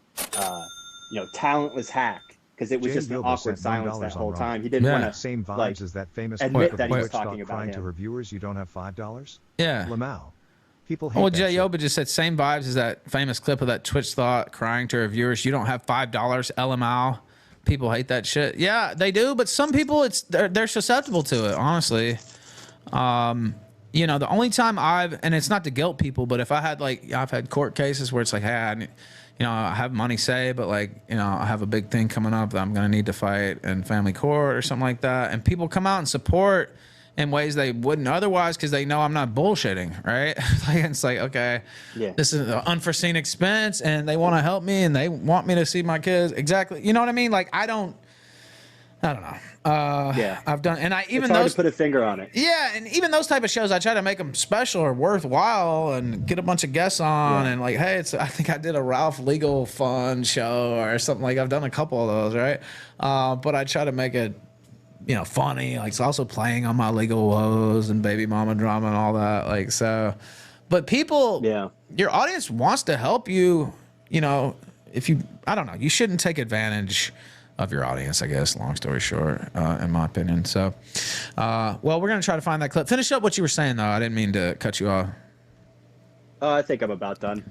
talentless hack, because it was Jay just an Gilbert awkward sent $9 silence that on whole Rumble. time. He didn't Yeah. want to Same vibes like, as that famous admit clip that of he was Twitch Talk talking about crying to him. her viewers, you don't have $5? Yeah. Lamau. People hate Well, that Jay shit. Yoba just said same vibes as that famous clip of that Twitch thought crying to her viewers. You don't have $5, LMAO. People hate that shit. Yeah, they do, but some people they're susceptible to it. Honestly, the only time and it's not to guilt people, but if I had I've had court cases where it's like, hey, I have money saved, but I have a big thing coming up that I'm gonna need to fight in family court or something like that, and people come out and support in ways they wouldn't otherwise because they know I'm not bullshitting, right? It's like, okay, Yeah. this is an unforeseen expense and they want to help me and they want me to see my kids. Exactly. You know what I mean? Like, I don't know. Yeah. I've done, and even It's hard those, to put a finger on it. yeah, and even those type of shows, I try to make them special or worthwhile and get a bunch of guests on and like, hey, I think I did a Ralph Legal Fund show or something. Like, I've done a couple of those, right? But I try to make it, funny. Like, it's also playing on my legal woes and baby mama drama and all that. Like, so, but people, your audience wants to help you. I don't know, you shouldn't take advantage of your audience, I guess, long story short, in my opinion. So, well, we're going to try to find that clip. Finish up what you were saying, though. I didn't mean to cut you off. I think I'm about done.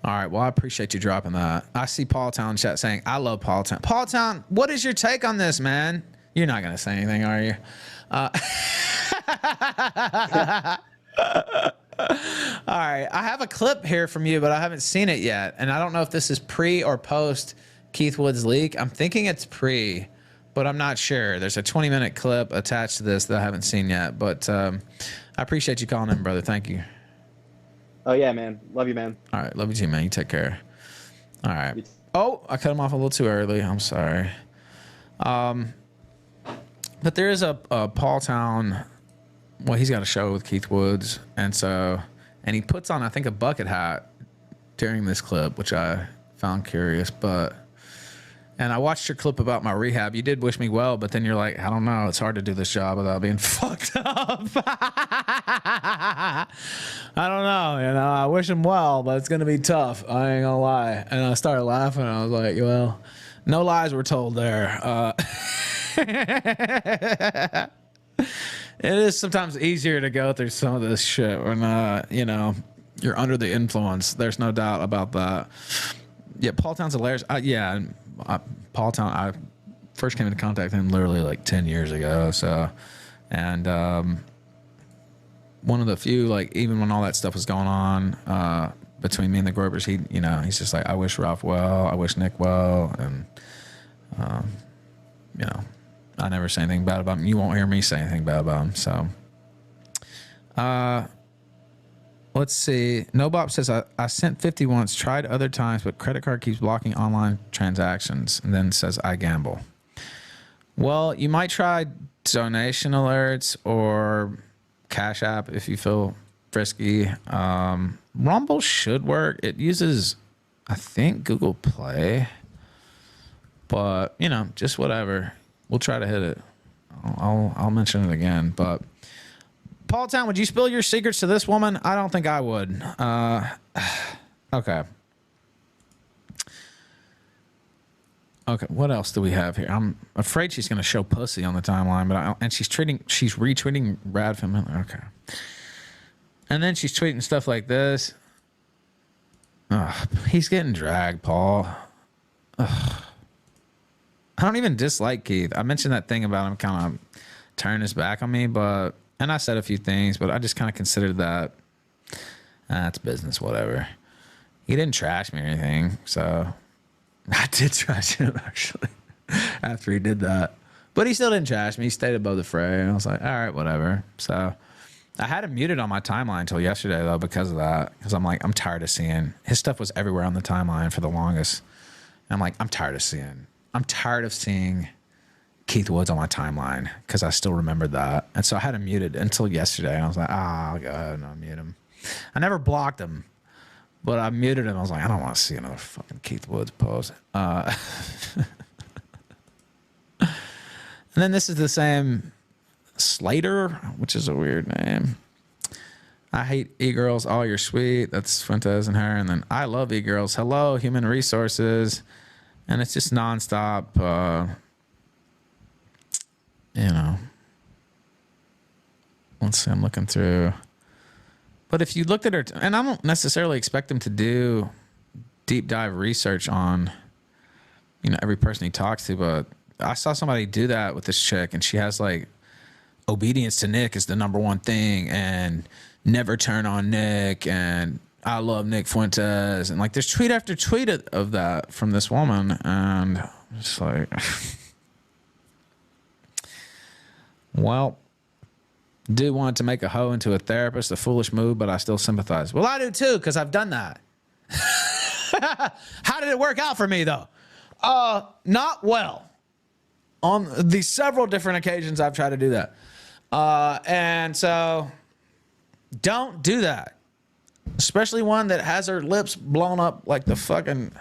All right. Well, I appreciate you dropping that. I see Paul Town chat saying, I love Paul Town. Paul Town, what is your take on this, man? You're not going to say anything, are you? All right. I have a clip here from you, but I haven't seen it yet. And I don't know if this is pre or post Keith Wood's leak. I'm thinking it's pre, but I'm not sure. There's a 20-minute clip attached to this that I haven't seen yet. But I appreciate you calling in, brother. Thank you. Oh, yeah, man. Love you, man. All right. Love you too, man. You take care. All right. Oh, I cut him off a little too early. I'm sorry. But there is a Paul Town. Well, he's got a show with Keith Woods. And he puts on, I think, a bucket hat during this clip, which I found curious. And I watched your clip about my rehab. You did wish me well, but then you're like, I don't know. It's hard to do this job without being fucked up. I don't know. I wish him well, but it's going to be tough. I ain't going to lie. And I started laughing. I was like, well, no lies were told there. It is sometimes easier to go through some of this shit when, you're under the influence. There's no doubt about that. Yeah, Paul Town's hilarious. Paul Town, I first came into contact with him literally like 10 years ago. So, and one of the few, like, even when all that stuff was going on between me and the Groypers, he's just like, I wish Ralph well, I wish Nick well, and I never say anything bad about him. You won't hear me say anything bad about him. So, let's see. Nobop says, I sent 50 once, tried other times, but credit card keeps blocking online transactions, and then says, I gamble. Well, you might try donation alerts or Cash App if you feel frisky. Rumble should work. It uses, I think, Google Play. But, just whatever. We'll try to hit it. I'll mention it again. But Paul Town, would you spill your secrets to this woman? I don't think I would. Okay. Okay, what else do we have here? I'm afraid she's going to show pussy on the timeline, but she's retweeting Radfin Miller. Okay. And then she's tweeting stuff like this. Ugh, he's getting dragged, Paul. Ugh. I don't even dislike Keith. I mentioned that thing about him kind of turning his back on me, and I said a few things, but I just kind of considered that that's business, whatever. He didn't trash me or anything, so I did trash him actually after he did that. But he still didn't trash me. He stayed above the fray, and I was like, all right, whatever. So I had him muted on my timeline until yesterday, though, because of that. Because I'm like, I'm tired of seeing. His stuff was everywhere on the timeline for the longest. And I'm like, I'm tired of seeing Keith Woods on my timeline because I still remembered that. And so I had him muted until yesterday. And I was like, I'll go ahead and unmute him. I never blocked him, but I muted him. I was like, I don't want to see another fucking Keith Woods post. And then this is the same Slater, which is a weird name. I hate e-girls. Oh, you're sweet. That's Fuentes and her. And then I love e-girls. Hello, human resources. And it's just nonstop. You know. Let's see. I'm looking through. But if you looked at her, and I don't necessarily expect him to do deep dive research on, you know, every person he talks to, but I saw somebody do that with this chick, and she has like, obedience to Nick is the number one thing, and never turn on Nick, and I love Nick Fuentes, and like there's tweet after tweet of that from this woman, and I'm just like, well, dude wanted to make a hoe into a therapist, a foolish move, but I still sympathize. Well, I do too, because I've done that. How did it work out for me though? Not well. On the several different occasions I've tried to do that. And so don't do that. Especially one that has her lips blown up like the fucking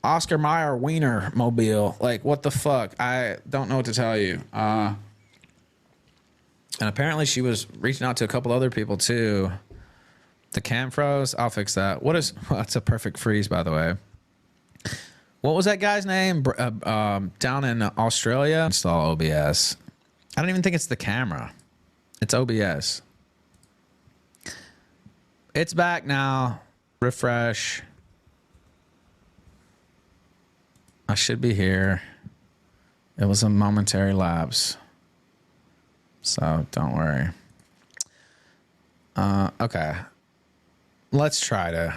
Oscar Mayer wiener mobile. Like, what the fuck? I don't know what to tell you. And apparently she was reaching out to a couple other people too. The cam froze. I'll fix that. Well, that's a perfect freeze, by the way. What was that guy's name down in Australia? Install OBS. I don't even think it's the camera. It's OBS. It's back now. Refresh. I should be here. It was a momentary lapse. So don't worry. Okay. Let's try to...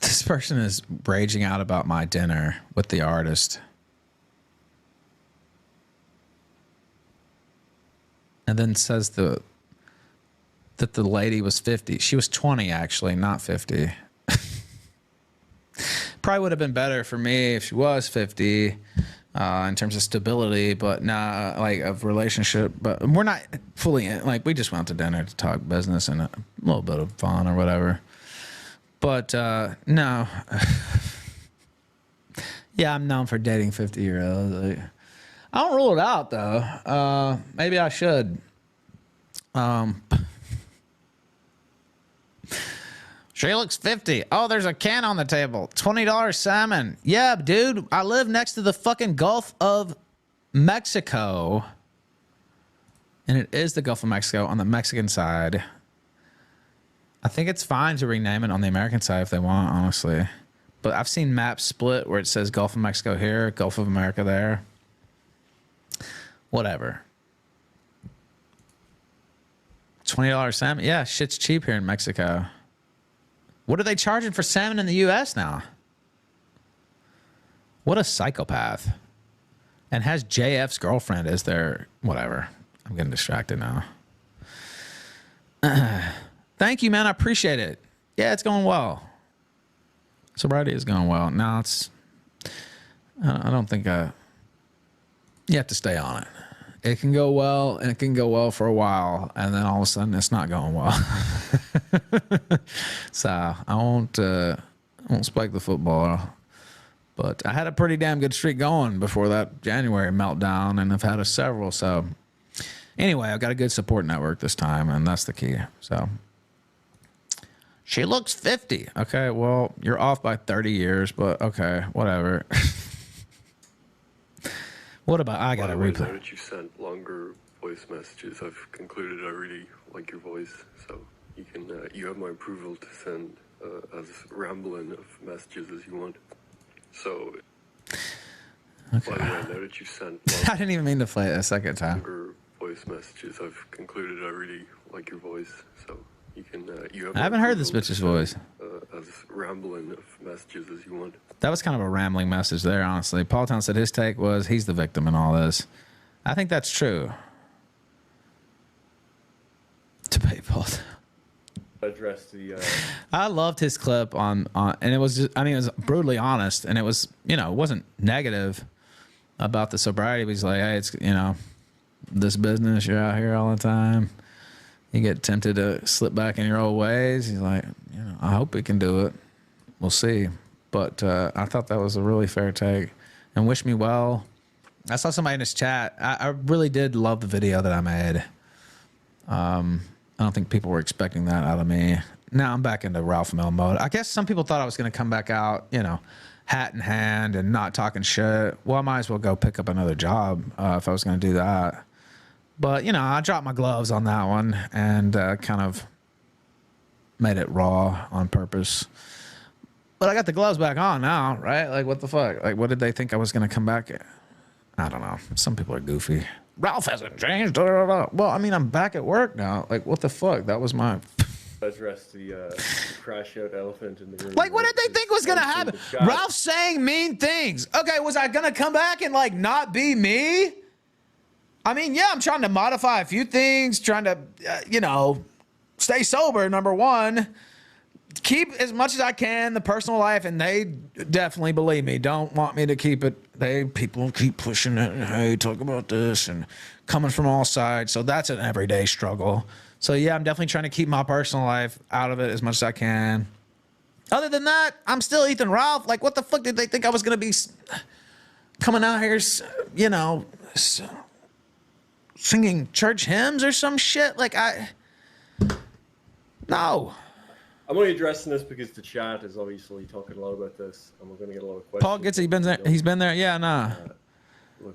This person is raging out about my dinner with the artist. And then says that the lady was 50. She was 20, actually, not 50. Probably would have been better for me if she was 50 in terms of stability, but nah, like of relationship. But we're not fully in. Like, we just went to dinner to talk business and a little bit of fun or whatever. But no. Yeah, I'm known for dating 50-year-olds. Like, I don't rule it out, though. Maybe I should. She looks 50. Oh, there's a can on the table. $20 salmon. Yeah, dude. I live next to the fucking Gulf of Mexico. And it is the Gulf of Mexico on the Mexican side. I think it's fine to rename it on the American side if they want, honestly. But I've seen maps split where it says Gulf of Mexico here, Gulf of America there. Whatever. $20 salmon? Yeah, shit's cheap here in Mexico. What are they charging for salmon in the U.S. now? What a psychopath. And has JF's girlfriend as their... Whatever. I'm getting distracted now. Thank you, man. I appreciate it. Yeah, it's going well. Sobriety is going well. Now it's... I don't think you have to stay on it. It can go well, and it can go well for a while, and then all of a sudden it's not going well. So I won't spike the football. But I had a pretty damn good streak going before that January meltdown, and I've had several. So anyway, I've got a good support network this time, and that's the key. So... She looks 50. Okay, well, you're off by 30 years, but okay, whatever. What about I got to replay? Now that you sent longer voice messages, I've concluded I really like your voice, so you can you have my approval to send as rambling of messages as you want. So, okay. By the way, now that you sent I didn't even mean to play it a second time. longer voice messages, I've concluded I really like your voice, so. You can, I haven't heard this bitch's voice. As rambling of messages as you want. That was kind of a rambling message there, honestly. Paul Town said his take was he's the victim in all this. I think that's true. To people. Address the. I loved his clip on, and it was just, I mean, it was brutally honest, and it was, you know, it wasn't negative about the sobriety. But he's like, hey, it's, you know, this business, you're out here all the time. You get tempted to slip back in your old ways. He's like, you know, I hope we can do it. We'll see. But I thought that was a really fair take. And wish me well. I saw somebody in his chat. I really did love the video that I made. I don't think people were expecting that out of me. Now I'm back into Ralph Mill mode. I guess some people thought I was going to come back out, you know, hat in hand and not talking shit. Well, I might as well go pick up another job if I was going to do that. But, you know, I dropped my gloves on that one and kind of made it raw on purpose. But I got the gloves back on now, right? Like, what the fuck? Like, what did they think I was going to come back at? I don't know. Some people are goofy. Ralph hasn't changed. Well, I mean, I'm back at work now. Like, what the fuck? That was my... Address the crash out elephant in the room. Like, what did they think was going to happen? Ralph saying mean things. Okay, was I going to come back and, like, not be me? I mean, yeah, I'm trying to modify a few things, trying to, you know, stay sober, number one. Keep as much as I can the personal life, and they definitely, believe me, don't want me to keep it. People keep pushing it, and, hey, talk about this, and coming from all sides. So that's an everyday struggle. So yeah, I'm definitely trying to keep my personal life out of it as much as I can. Other than that, I'm still Ethan Ralph. Like, what the fuck did they think I was gonna be coming out here, you know, singing church hymns or some shit? Like, no. I'm only addressing this because the chat is obviously talking a lot about this, and we're going to get a lot of questions. Paul gets it. He's been there. Yeah, nah.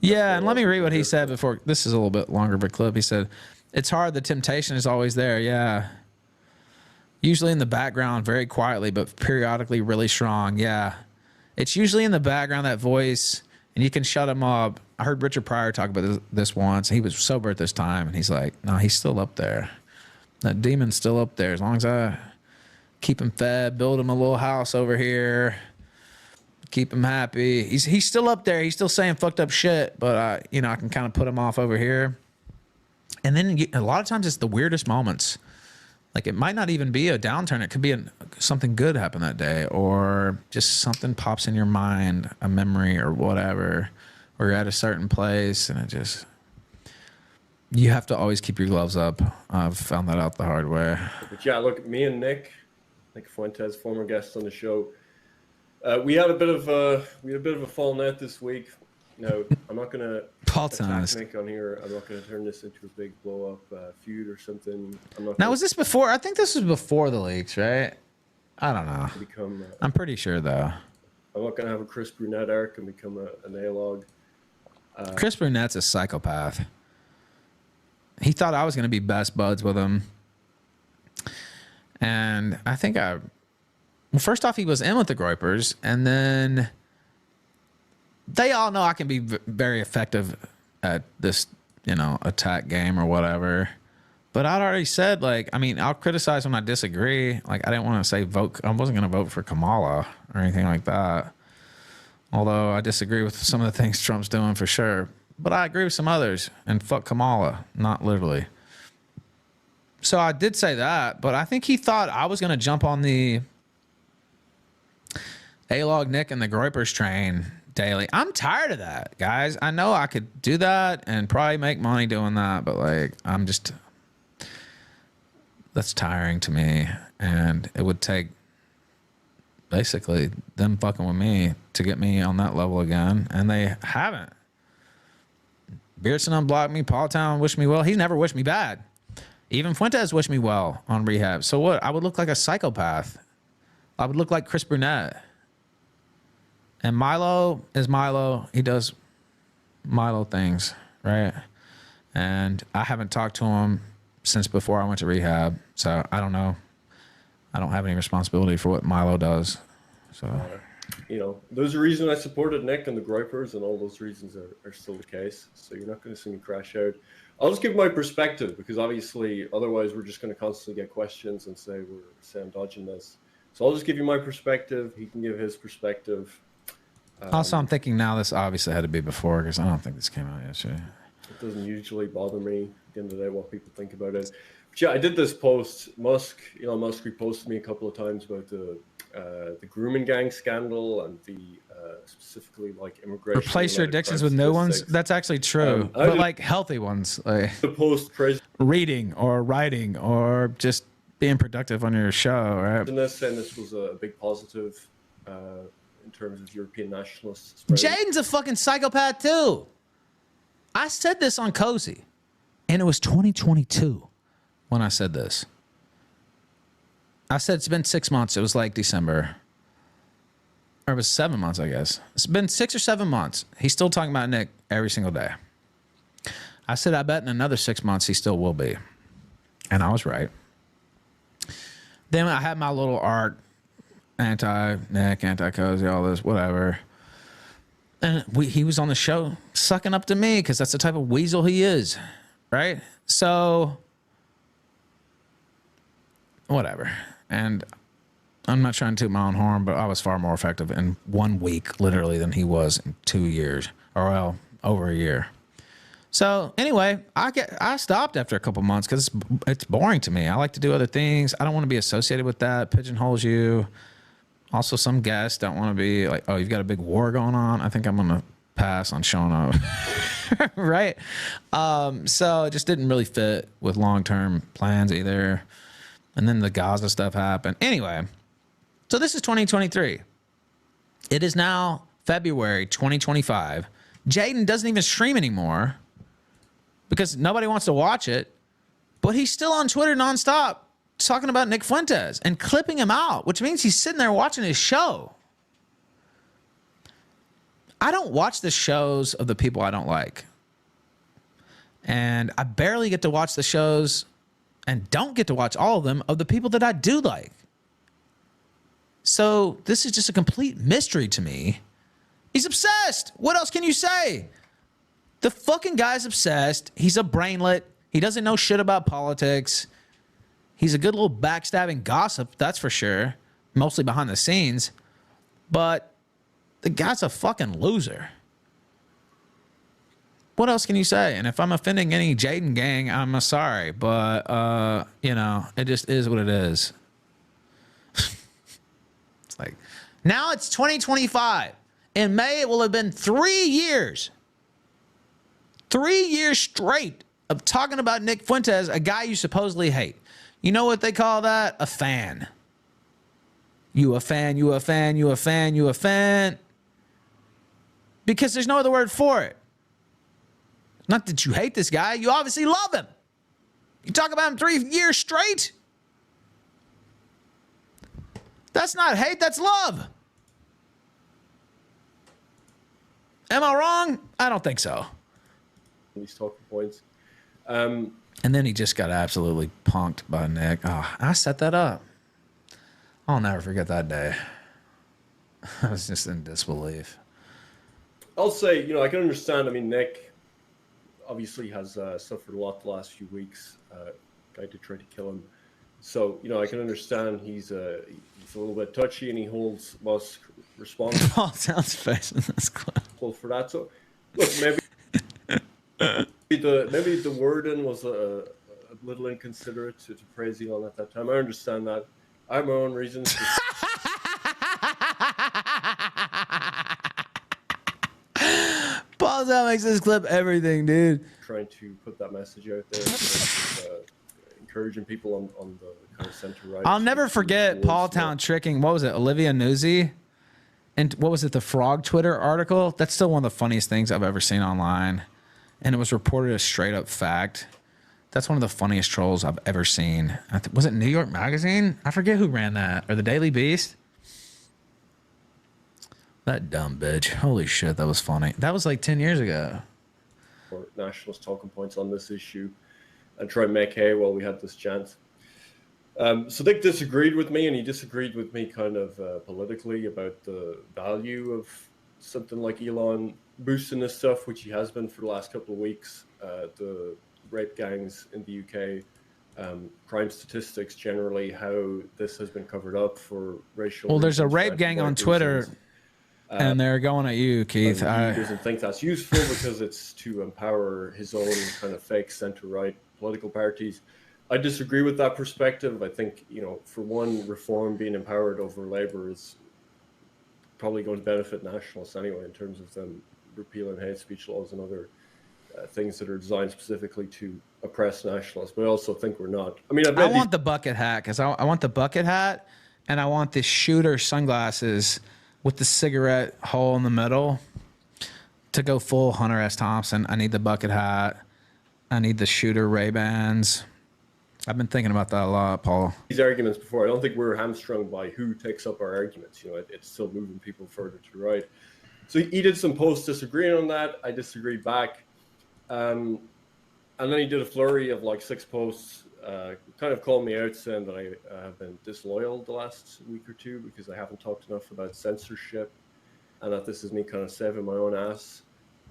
Yeah, and let me read what he said before. This is a little bit longer of a clip. He said, it's hard. The temptation is always there. Yeah. Usually in the background, very quietly, but periodically really strong. Yeah. It's usually in the background, that voice, and you can shut him up. I heard Richard Pryor talk about this once. He was sober at this time, and he's like, no, he's still up there. That demon's still up there. As long as I keep him fed, build him a little house over here, keep him happy. He's still up there. He's still saying fucked up shit, but you know, I can kind of put him off over here. And then a lot of times it's the weirdest moments. Like, it might not even be a downturn. It could be something good happened that day, or just something pops in your mind, a memory or whatever, or you're at a certain place, and it just... You have to always keep your gloves up. I've found that out the hard way. But yeah, look, me and Nick Fuentes, former guest on the show, we had a bit of a falling out this week. No, I'm not gonna attack Nick on here. I'm not gonna turn this into a big blow up feud or something. Now, was this before? I think this was before the leaks, right? I don't know. I'm pretty sure though. I'm not gonna have a Chris Brunette arc and become an A-log. Chris Brunette's a psychopath. He thought I was going to be best buds with him. And I think well, first off, he was in with the Groypers, and then they all know I can be very effective at this, you know, attack game or whatever. But I'd already said, like, I mean, I'll criticize when I disagree. Like, I didn't want to say I wasn't going to vote for Kamala or anything like that. Although I disagree with some of the things Trump's doing for sure. But I agree with some others, and fuck Kamala, not literally. So I did say that, but I think he thought I was going to jump on the A-Log Nick and the Groypers train daily. I'm tired of that, guys. I know I could do that and probably make money doing that, but, like, that's tiring to me, and it would take basically them fucking with me to get me on that level again, and they haven't. Beardson unblocked me. Paul Town wished me well. He never wished me bad. Even Fuentes wished me well on rehab. So what? I would look like a psychopath. I would look like Chris Brunette. And Milo is Milo. He does Milo things, right? And I haven't talked to him since before I went to rehab. So I don't know. I don't have any responsibility for what Milo does. So... You know, those are reasons I supported Nick and the Groypers, and all those reasons are still the case. So you're not going to see me crash out. I'll just give my perspective, because obviously otherwise we're just going to constantly get questions and say I'm dodging this. So I'll just give you my perspective. He can give his perspective. Also, I'm thinking now this obviously had to be before, because I don't think this came out yesterday. It doesn't usually bother me at the end of the day what people think about it. But yeah, I did this post. Elon Musk reposted me a couple of times about the grooming gang scandal and the specifically like immigration. Replace your addictions with new ones. That's actually true, but like healthy ones, like the post reading or writing or just being productive on your show, right? saying this was a big positive in terms of European nationalists. Jaden's a fucking psychopath too. I said this on Cozy, and it was 2022 when I said this. I said it's been 6 months. It was like December. Or it was 7 months, I guess. It's been 6 or 7 months. He's still talking about Nick every single day. I said, I bet in another 6 months he still will be. And I was right. Then I had my little art, anti-Nick, anti-Cozy, all this, whatever. And he was on the show sucking up to me because that's the type of weasel he is, right? So, whatever. And I'm not trying to toot my own horn, but I was far more effective in 1 week, literally, than he was in 2 years, or well, over a year. So anyway, I stopped after a couple months because it's boring to me. I like to do other things. I don't want to be associated with that. Pigeonholes you. Also, some guests don't want to be like, oh, you've got a big war going on. I think I'm gonna pass on showing up, right? So it just didn't really fit with long-term plans either. And then the Gaza stuff happened. Anyway, so this is 2023. It is now February 2025. Jaden doesn't even stream anymore because nobody wants to watch it, but he's still on Twitter nonstop talking about Nick Fuentes and clipping him out, which means he's sitting there watching his show. I don't watch the shows of the people I don't like. And I barely get to watch the shows and don't get to watch all of them of the people that I do like. So this is just a complete mystery to me. He's obsessed. What else can you say? The fucking guy's obsessed. He's a brainlet. He doesn't know shit about politics. He's a good little backstabbing gossip, that's for sure. Mostly behind the scenes. But the guy's a fucking loser. What else can you say? And if I'm offending any Jaden gang, I'm sorry. But, you know, it just is what it is. It's like, now it's 2025. In May, it will have been 3 years. 3 years straight of talking about Nick Fuentes, a guy you supposedly hate. You know what they call that? A fan. You a fan, you a fan, you a fan, you a fan. Because there's no other word for it. Not that you hate this guy. You obviously love him. You talk about him 3 years straight. That's not hate, that's love. Am I wrong? I don't think so. These talking points. And then he just got absolutely punked by Nick. Oh, I set that up. I'll never forget that day. I was just in disbelief. I'll say, you know, I can understand. I mean, Nick obviously has suffered a lot the last few weeks. Guy did try to kill him. So, you know, I can understand he's a little bit touchy and he holds Musk responsible. Paul sounds face in this clip. For that. So, look, maybe the wording was a little inconsiderate to praise Elon at that time. I understand that. I have my own reasons. Paul Zell makes this clip everything, dude. Trying to put that message out there, encouraging people on the kind of center right. I'll never forget Paul Town tricking. What was it? Olivia Nuzzi. And what was it? The Frog Twitter article? That's still one of the funniest things I've ever seen online. And it was reported as straight up fact. That's one of the funniest trolls I've ever seen. Was it New York Magazine? I forget who ran that. Or the Daily Beast? That dumb bitch. Holy shit, that was funny. That was like 10 years ago. For nationalist talking points on this issue and try and make hay while we had this chance. So Nick disagreed with me, and he disagreed with me kind of politically about the value of something like Elon boosting this stuff, which he has been for the last couple of weeks. The rape gangs in the UK, crime statistics generally, how this has been covered up for racial. Well, there's a rape gang on Twitter. And they're going at you, Keith. And he doesn't think that's useful because it's to empower his own kind of fake center-right political parties. I disagree with that perspective. I think, for one, reform being empowered over Labour is probably going to benefit nationalists anyway in terms of them repealing hate speech laws and other things that are designed specifically to oppress nationalists. But I also think we're not. I mean, I want the bucket hat because I want the bucket hat and I want the shooter sunglasses with the cigarette hole in the middle to go full Hunter S. Thompson. I need the bucket hat. I need the shooter Ray-Bans. I've been thinking about that a lot, Paul. These arguments before, I don't think we're hamstrung by who takes up our arguments. It's still moving people further to the right. So he did some posts disagreeing on that. I disagreed back. And then he did a flurry of like 6 posts, kind of called me out saying that I have been disloyal the last week or two because I haven't talked enough about censorship and that this is me kind of saving my own ass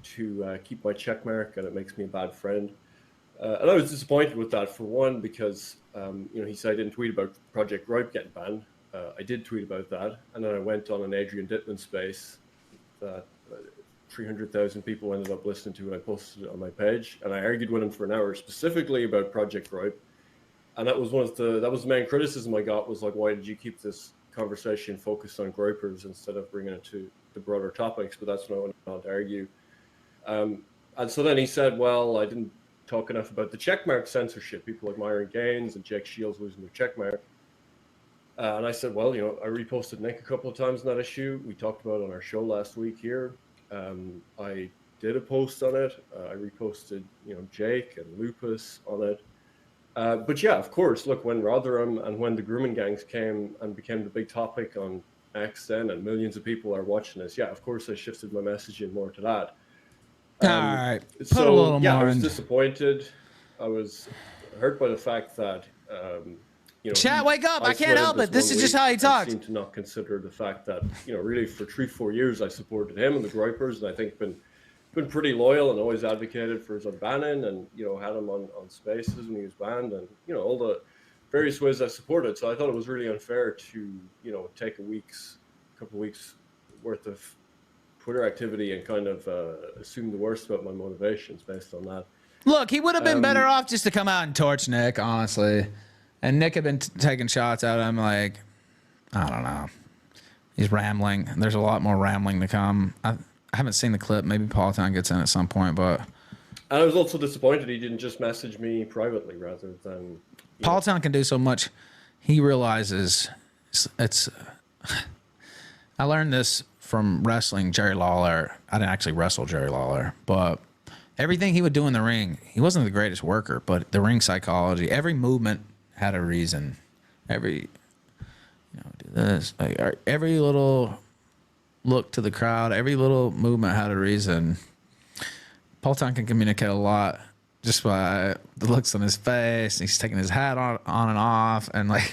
to keep my check mark and it makes me a bad friend. And I was disappointed with that, for one, because, he said I didn't tweet about Project Gripe getting banned. I did tweet about that. And then I went on an Adrian Dittman space that 300,000 people ended up listening to when I posted it on my page. And I argued with him for an hour specifically about Project Gripe. And that was that was the main criticism I got, was like, why did you keep this conversation focused on gripers instead of bringing it to the broader topics? But that's what I went on to argue. And so then he said, well, I didn't talk enough about the checkmark censorship, people like Myron Gaines and Jake Shields losing their checkmark. And I said, well, I reposted Nick a couple of times on that issue. We talked about it on our show last week here. I did a post on it. I reposted, Jake and Lupus on it. But yeah, of course, look, when Rotherham and when the grooming gangs came and became the big topic on X then, and millions of people are watching this, yeah, of course I shifted my messaging more to that. All right. Put so, a little yeah, more I was in. disappointed. I was hurt by the fact that, Chat, he wake up. I can't isolated help it. This one is just week how he and talks. seemed to not consider the fact that, really for 3-4 years I supported him and the Gripers, and I think been pretty loyal and always advocated for his unbanning and, had him on spaces when he was banned and, all the various ways I supported. So I thought it was really unfair to, take a couple of weeks worth of Twitter activity and kind of assume the worst about my motivations based on that. Look, he would have been better off just to come out and torch Nick, honestly. And Nick had been taking shots at him like, I don't know. He's rambling. There's a lot more rambling to come. I haven't seen the clip. Maybe Paultown gets in at some point, but... And I was also disappointed he didn't just message me privately rather than... Paultown can do so much. He realizes it's I learned this from wrestling Jerry Lawler. I didn't actually wrestle Jerry Lawler, but everything he would do in the ring, he wasn't the greatest worker, but the ring psychology, every movement had a reason. Do this. Like, every little look to the crowd, every little movement had a reason. Paultown can communicate a lot just by the looks on his face. He's taking his hat on and off, and like,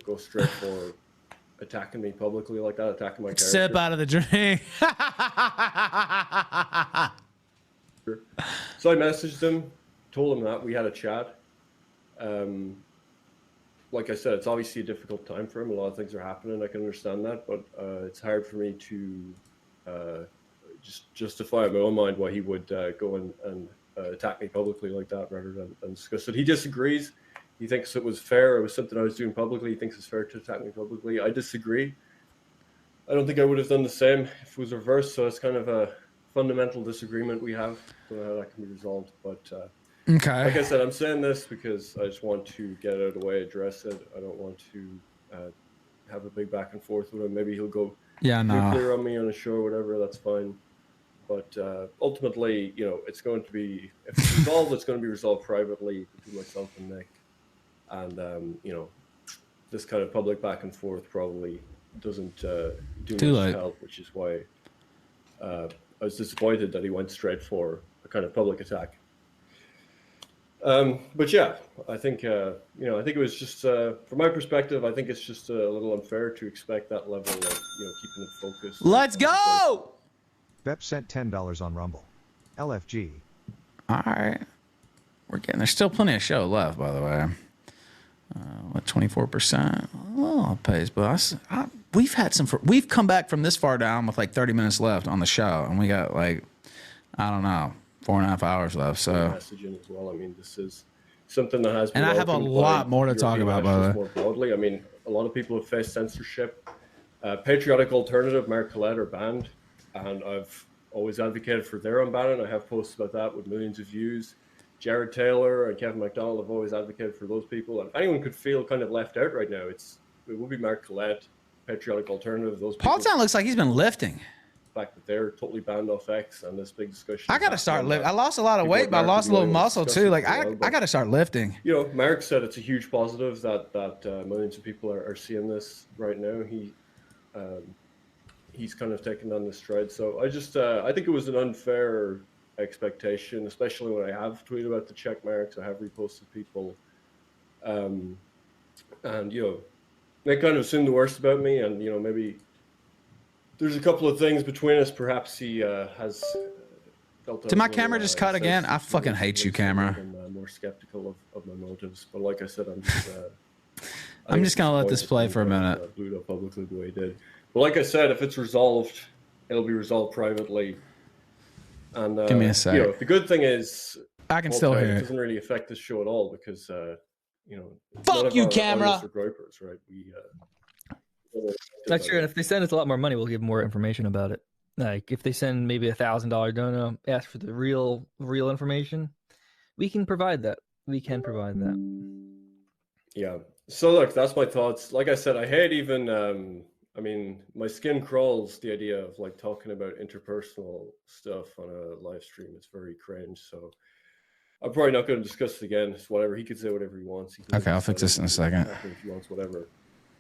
go straight for attacking me publicly like that, attacking my character. Sip out of the drink. So I messaged him, told him that we had a chat. Like I said, it's obviously a difficult time for him. A lot of things are happening. I can understand that, but it's hard for me to just justify in my own mind why he would go and attack me publicly like that rather than discuss it. He disagrees. He thinks it was fair. It was something I was doing publicly. He thinks it's fair to attack me publicly. I disagree. I don't think I would have done the same if it was reversed. So it's kind of a fundamental disagreement we have. I don't know how that can be resolved. But okay. Like I said, I'm saying this because I just want to get it out of the way, address it. I don't want to have a big back and forth with him. Maybe he'll go nuclear on me on a show or whatever. That's fine. But ultimately, it's going to be, if it's resolved, it's going to be resolved privately between myself and Nick. And, this kind of public back and forth probably doesn't do much help, which is why I was disappointed that he went straight for a kind of public attack. But yeah, I think, I think it was just, from my perspective, I think it's just a little unfair to expect that level of, keeping it focused. Let's go! Bep sent $10 on Rumble. LFG. All right. There's still plenty of show left, by the way. 24%. Oh, pays, but we've had we've come back from this far down with like 30 minutes left on the show, and we got like, I don't know, 4.5 hours left. So messaging as well. I mean, this is something that has been, and I have a lot more to talk about, by the way. more broadly. I mean, a lot of people have faced censorship. Patriotic Alternative, Mark Collette are banned, and I've always advocated for their unbanning. I have posts about that with millions of views. Jared Taylor and Kevin McDonald have always advocated for those people. And if anyone could feel kind of left out right now, it will be Mark Collette, Patriotic Alternative. Those people. Paul Town looks like he's been lifting. The fact that they're totally banned off X and this big discussion. I got to start lifting. I lost a lot of weight, but I lost a little muscle too. Like I got to start lifting. You know, Mark said it's a huge positive that millions of people are seeing this right now. He's kind of taken on this stride. So I think it was an unfair expectation, especially when I have tweeted about the check marks. I have reposted people, and you know, they kind of assumed the worst about me, and you know, maybe there's a couple of things between us. Perhaps he has felt. Did my camera just cut again? I fucking hate you, camera. I'm more skeptical of my motives, but like I said, I'm just. I'm just gonna let this play for a minute. Blew it up publicly the way he did. But like I said, if it's resolved, it'll be resolved privately. And give me a sec. You know, the good thing is I can still hear it. Doesn't really affect this show at all because you know. Fuck you, camera. Groupers, right? That's true. And if they send us a lot more money, we'll give more information about it. Like if they send maybe $1,000 donor, ask for the real information, we can provide that. We can provide that. Yeah. So look, that's my thoughts. Like I said, I hate even. I mean, my skin crawls the idea of like talking about interpersonal stuff on a live stream. It's very cringe. So I'm probably not going to discuss it again. It's whatever. He can say whatever he wants. Okay, I'll fix this in a second. If he wants whatever.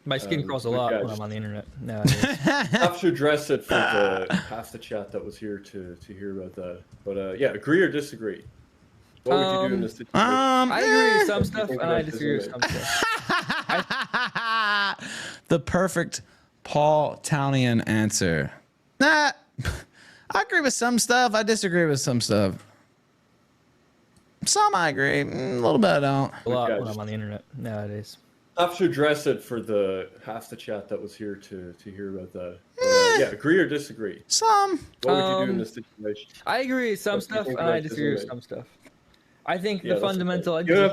My skin crawls a lot when I'm on the internet. No, I have to address it for half the chat that was here to hear about that. But yeah, agree or disagree? What would you do in this situation? I agree with some stuff, and I disagree with some stuff. The perfect Paul Townian answer. Nah, I agree with some stuff. I disagree with some stuff. Some I agree. A little bit I don't. A lot when I'm on the internet nowadays. I have to address it for half the chat that was here to hear about that. Yeah, agree or disagree? Some. What would you do in this situation? I agree with some stuff, and I disagree with some stuff. I think the fundamental. I think there's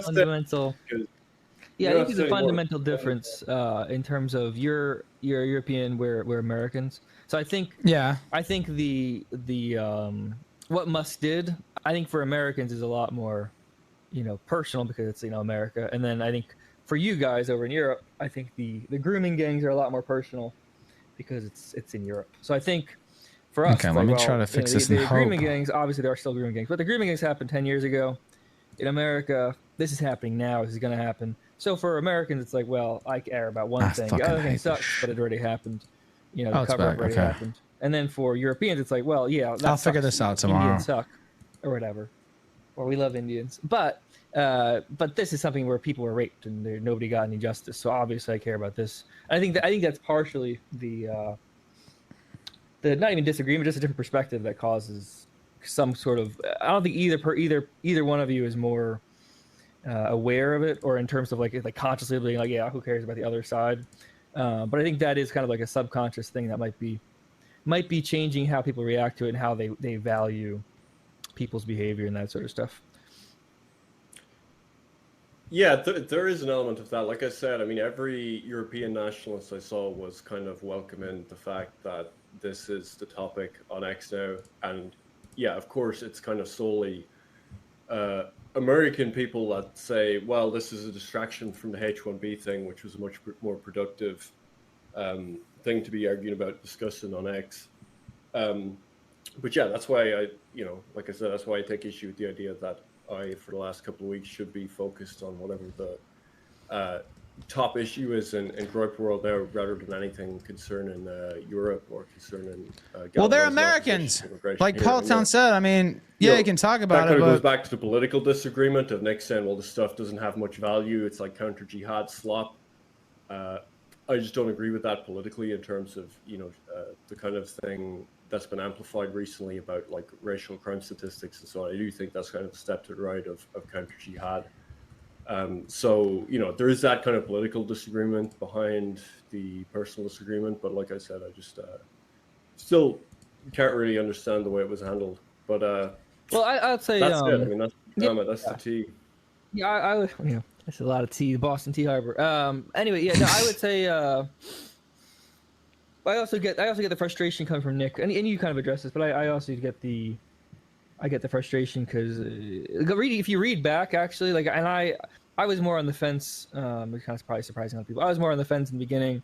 a fundamental difference in terms of you're European, we're Americans. So I think the what Musk did, I think for Americans is a lot more, you know, personal because it's, you know, America. And then I think for you guys over in Europe, I think the grooming gangs are a lot more personal because it's in Europe. So I think for us, okay, let me try to fix this. The grooming gangs, obviously there are still grooming gangs, but the grooming gangs happened 10 years ago. In America, this is happening now. This is going to happen. So for Americans, it's like, well, I care about one thing. The other thing sucks, but it already happened. You know, the cover-up already happened. And then for Europeans, it's like, well, yeah, I'll figure this out tomorrow. Indians suck, or whatever. Or we love Indians, but this is something where people were raped and nobody got any justice. So obviously, I care about this. I think that's partially the not even disagreement, just a different perspective that causes some sort of. I don't think either one of you is more aware of it, or in terms of like consciously being like, yeah, who cares about the other side? But I think that is kind of like a subconscious thing that might be changing how people react to it and how they value people's behavior and that sort of stuff. Yeah, there is an element of that. Like I said, I mean, every European nationalist I saw was kind of welcoming the fact that this is the topic on X now. And yeah, of course, it's kind of solely American people that say, well, this is a distraction from the H-1B thing, which was a much more productive thing to be arguing about, discussing on X. But yeah, that's why like I said, that's why I take issue with the idea that I, for the last couple of weeks, should be focused on whatever the top issue is in Groip World now, rather than anything concerning Europe or concerning. Well, they're Americans, like Paul Town said. I mean, yeah, you can talk about it. But goes back to the political disagreement of Nick saying, "Well, this stuff doesn't have much value. It's like counter-jihad slop." I just don't agree with that politically in terms of the kind of thing that's been amplified recently about like racial crime statistics and so on. I do think that's kind of a step to the right of counter-jihad. So there is that kind of political disagreement behind the personal disagreement. But like I said, I just still can't really understand the way it was handled. But Well, I'd say that's it. I mean, that's the drama. That's the tea. Yeah, I would. You know, that's a lot of tea. Boston Tea Harbor. Anyway, yeah, no, I would say. I also get the frustration coming from Nick, and you kind of address this, but I also get the frustration because if you read back actually, like, and I was more on the fence. It's kind of probably surprising other people. I was more on the fence in the beginning,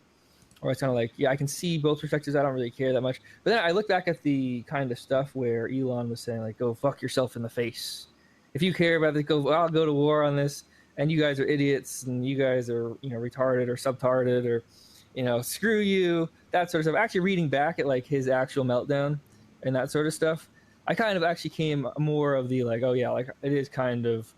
or it's kind of like, yeah, I can see both perspectives. I don't really care that much. But then I look back at the kind of stuff where Elon was saying, like, go fuck yourself in the face. If you care about it, I'll go to war on this. And you guys are idiots, and you guys are, retarded or subtarded, or, screw you, that sort of stuff. Actually reading back at, like, his actual meltdown and that sort of stuff, I kind of actually came more of the, like, oh yeah, like, it is kind of,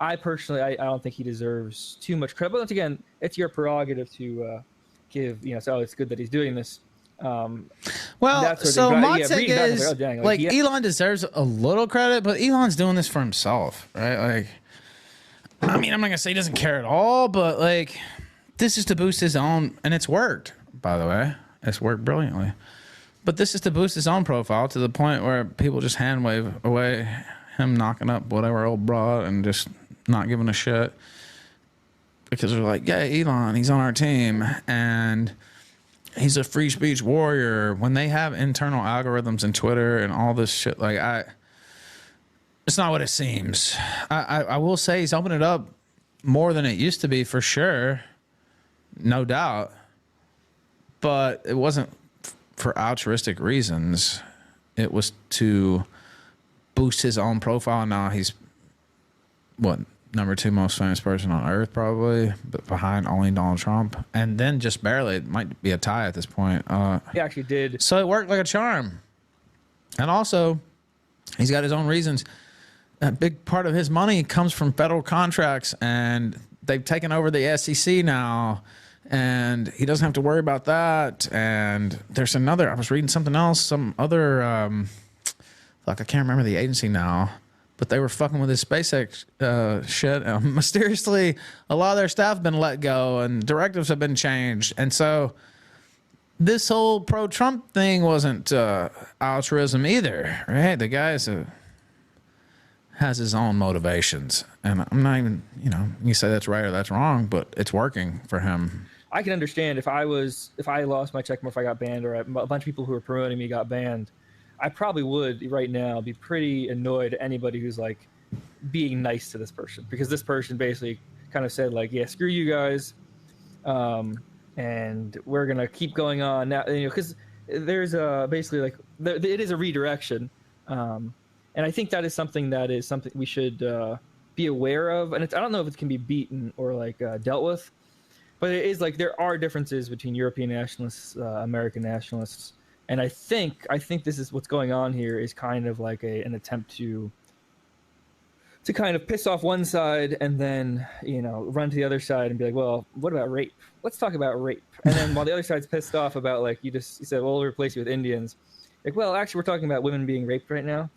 I personally, I don't think he deserves too much credit. But once again, it's your prerogative to give, so it's good that he's doing this. Well, so my take is, oh, dang, like Elon deserves a little credit, but Elon's doing this for himself, right? Like, I mean, I'm not gonna say he doesn't care at all, but like, this is to boost his own, and it's worked, by the way. It's worked brilliantly. But this is to boost his own profile to the point where people just hand wave away him knocking up whatever old broad and just not giving a shit. Because they're like, yeah, Elon, he's on our team, and he's a free speech warrior. When they have internal algorithms in Twitter and all this shit, like, it's not what it seems. I will say he's opened it up more than it used to be, for sure. No doubt. But it wasn't for altruistic reasons. It was to boost his own profile. Now he's, what, number 2 most famous person on earth, probably, but behind only Donald Trump. And then just barely. It might be a tie at this point. He actually did. So it worked like a charm. And also, he's got his own reasons. A big part of his money comes from federal contracts, and they've taken over the SEC now, and he doesn't have to worry about that. And there's another, I was reading something else, some other, like, I can't remember the agency now, but they were fucking with his SpaceX shit. Mysteriously, a lot of their staff have been let go, and directives have been changed. And so this whole pro-Trump thing wasn't altruism either, right? The guy's has his own motivations, and I'm not even, you say that's right or that's wrong, but it's working for him. I can understand if I lost my check mark, if I got banned, or a bunch of people who were promoting me got banned, I probably would right now be pretty annoyed at anybody who's like being nice to this person, because this person basically kind of said, like, yeah, screw you guys, and we're gonna keep going on now, because there's basically, like, it is a redirection. And I think that is something we should be aware of. And I don't know if it can be beaten or, like, dealt with, but it is, like, there are differences between European nationalists, American nationalists. And I think this is what's going on here, is kind of like an attempt to kind of piss off one side and then, run to the other side and be like, well, what about rape? Let's talk about rape. And then while the other side's pissed off about, like, you said, well, we'll replace you with Indians. Like, well, actually, we're talking about women being raped right now.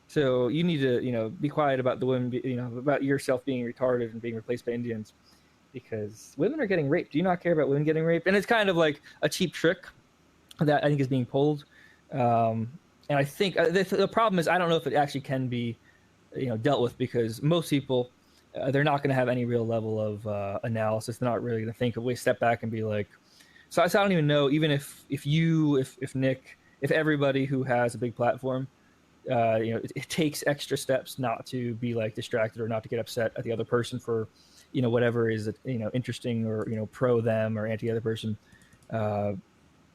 So you need to, be quiet about the women, about yourself being retarded and being replaced by Indians, because women are getting raped. Do you not care about women getting raped? And it's kind of like a cheap trick that I think is being pulled. And I think the problem is, I don't know if it actually can be, dealt with, because most people, they're not going to have any real level of analysis. They're not really going to think of, step back and be like, so I don't even know, even if Nick, if everybody who has a big platform, it takes extra steps not to be, like, distracted or not to get upset at the other person for, whatever is, interesting or, pro them or anti other person.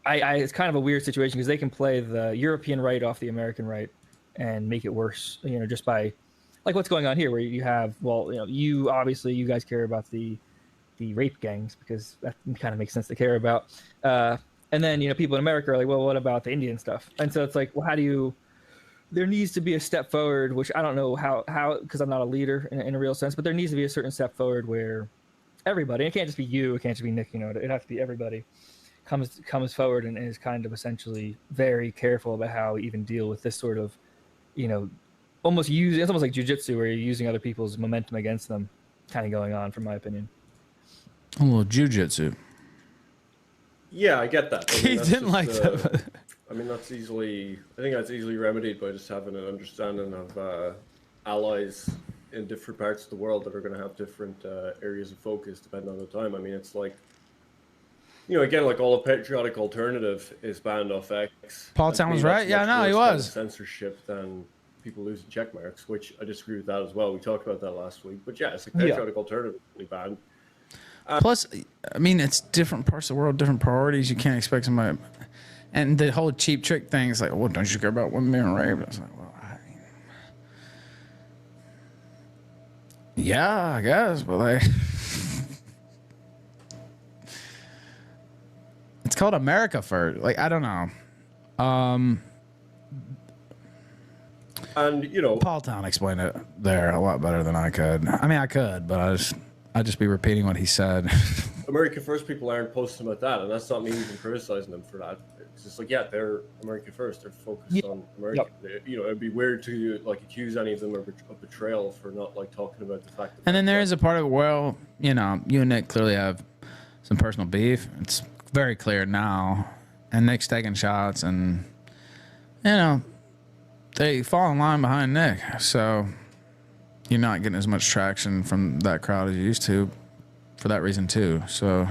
It's kind of a weird situation, because they can play the European right off the American right and make it worse, just by, like, what's going on here, where you have, well, you guys care about the rape gangs, because that kind of makes sense to care about. And then, people in America are like, well, what about the Indian stuff? And so it's like, well, there needs to be a step forward, which I don't know how, because I'm not a leader in a real sense, but there needs to be a certain step forward where everybody, it can't just be you, it can't just be Nick, it has to be everybody comes forward and is kind of essentially very careful about how we even deal with this sort of, it's almost like jujitsu, where you're using other people's momentum against them, kind of going on, from my opinion. A little jujitsu. Yeah, I get that. I mean, He that's didn't just, like that. I mean, I think that's easily remedied by just having an understanding of allies in different parts of the world that are going to have different areas of focus depending on the time. I mean, it's like, again, like all of Patriotic Alternative is banned off X. Paul And to Town me, was that's right. Yeah, much no, he worse kind of was. censorship than people losing check marks, which I disagree with that as well. We talked about that last week. But yeah, it's like Patriotic Alternative is banned. Plus, I mean, it's different parts of the world, different priorities. You can't expect somebody. And the whole cheap trick thing is like, well, don't you care about women being raped? It's like, well, yeah, I guess, but like, it's called America First. Like, I don't know. And Paul Town explained it there a lot better than I could. I mean, I could, but I'd just be repeating what he said. America First people aren't posting about that, and that's not me even criticizing them for that. It's just like, yeah, they're America First. They're focused on America. It'd be weird to like accuse any of them of betrayal for not like talking about the fact. And then there is a part of, well, you and Nick clearly have some personal beef. It's very clear now. And Nick's taking shots, and they fall in line behind Nick. So you're not getting as much traction from that crowd as you used to for that reason too. So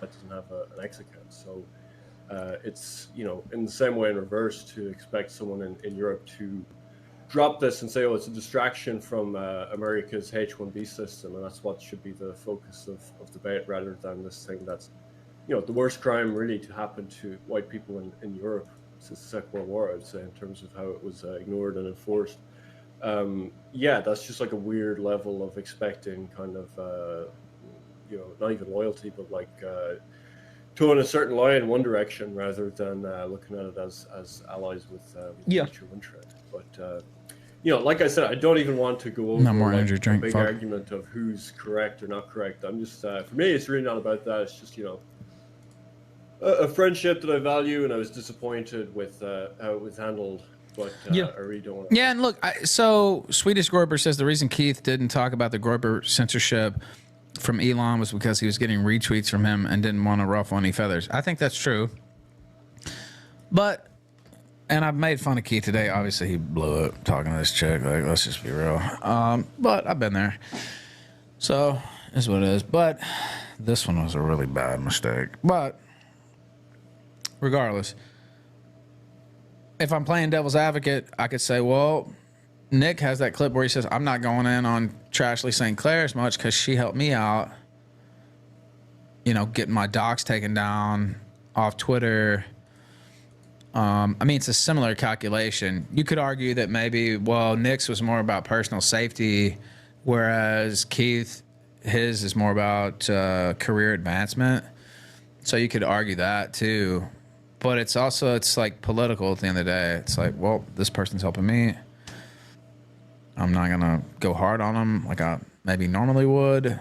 that doesn't have an X account. So it's, in the same way in reverse, to expect someone in Europe to drop this and say, oh, it's a distraction from America's H-1B system, and that's what should be the focus of debate, rather than this thing that's, the worst crime really to happen to white people in Europe since the Second World War, I'd say, in terms of how it was ignored and enforced. That's just like a weird level of expecting kind of, not even loyalty, but like towing a certain line in one direction rather than looking at it as allies with mutual interest. But, like I said, I don't even want to go over a big argument of who's correct or not correct. I'm just, for me, it's really not about that. It's just, a friendship that I value, and I was disappointed with how it was handled. But I really don't want to. Yeah, and look, so Swedish Groper says the reason Keith didn't talk about the Groper censorship from Elon was because he was getting retweets from him and didn't want to ruffle any feathers. I think that's true. And I've made fun of Keith today. Obviously, he blew it talking to this chick. Like, let's just be real. But I've been there. So, it's what it is. But this one was a really bad mistake. But regardless, if I'm playing devil's advocate, I could say, well, Nick has that clip where he says, I'm not going in on Trashley St. Clair as much because she helped me out, getting my docs taken down off Twitter. I mean, it's a similar calculation. You could argue that maybe, well, Nick's was more about personal safety, whereas Keith, his is more about career advancement. So you could argue that too. But it's like political at the end of the day. It's like, well, this person's helping me. I'm not going to go hard on them like I maybe normally would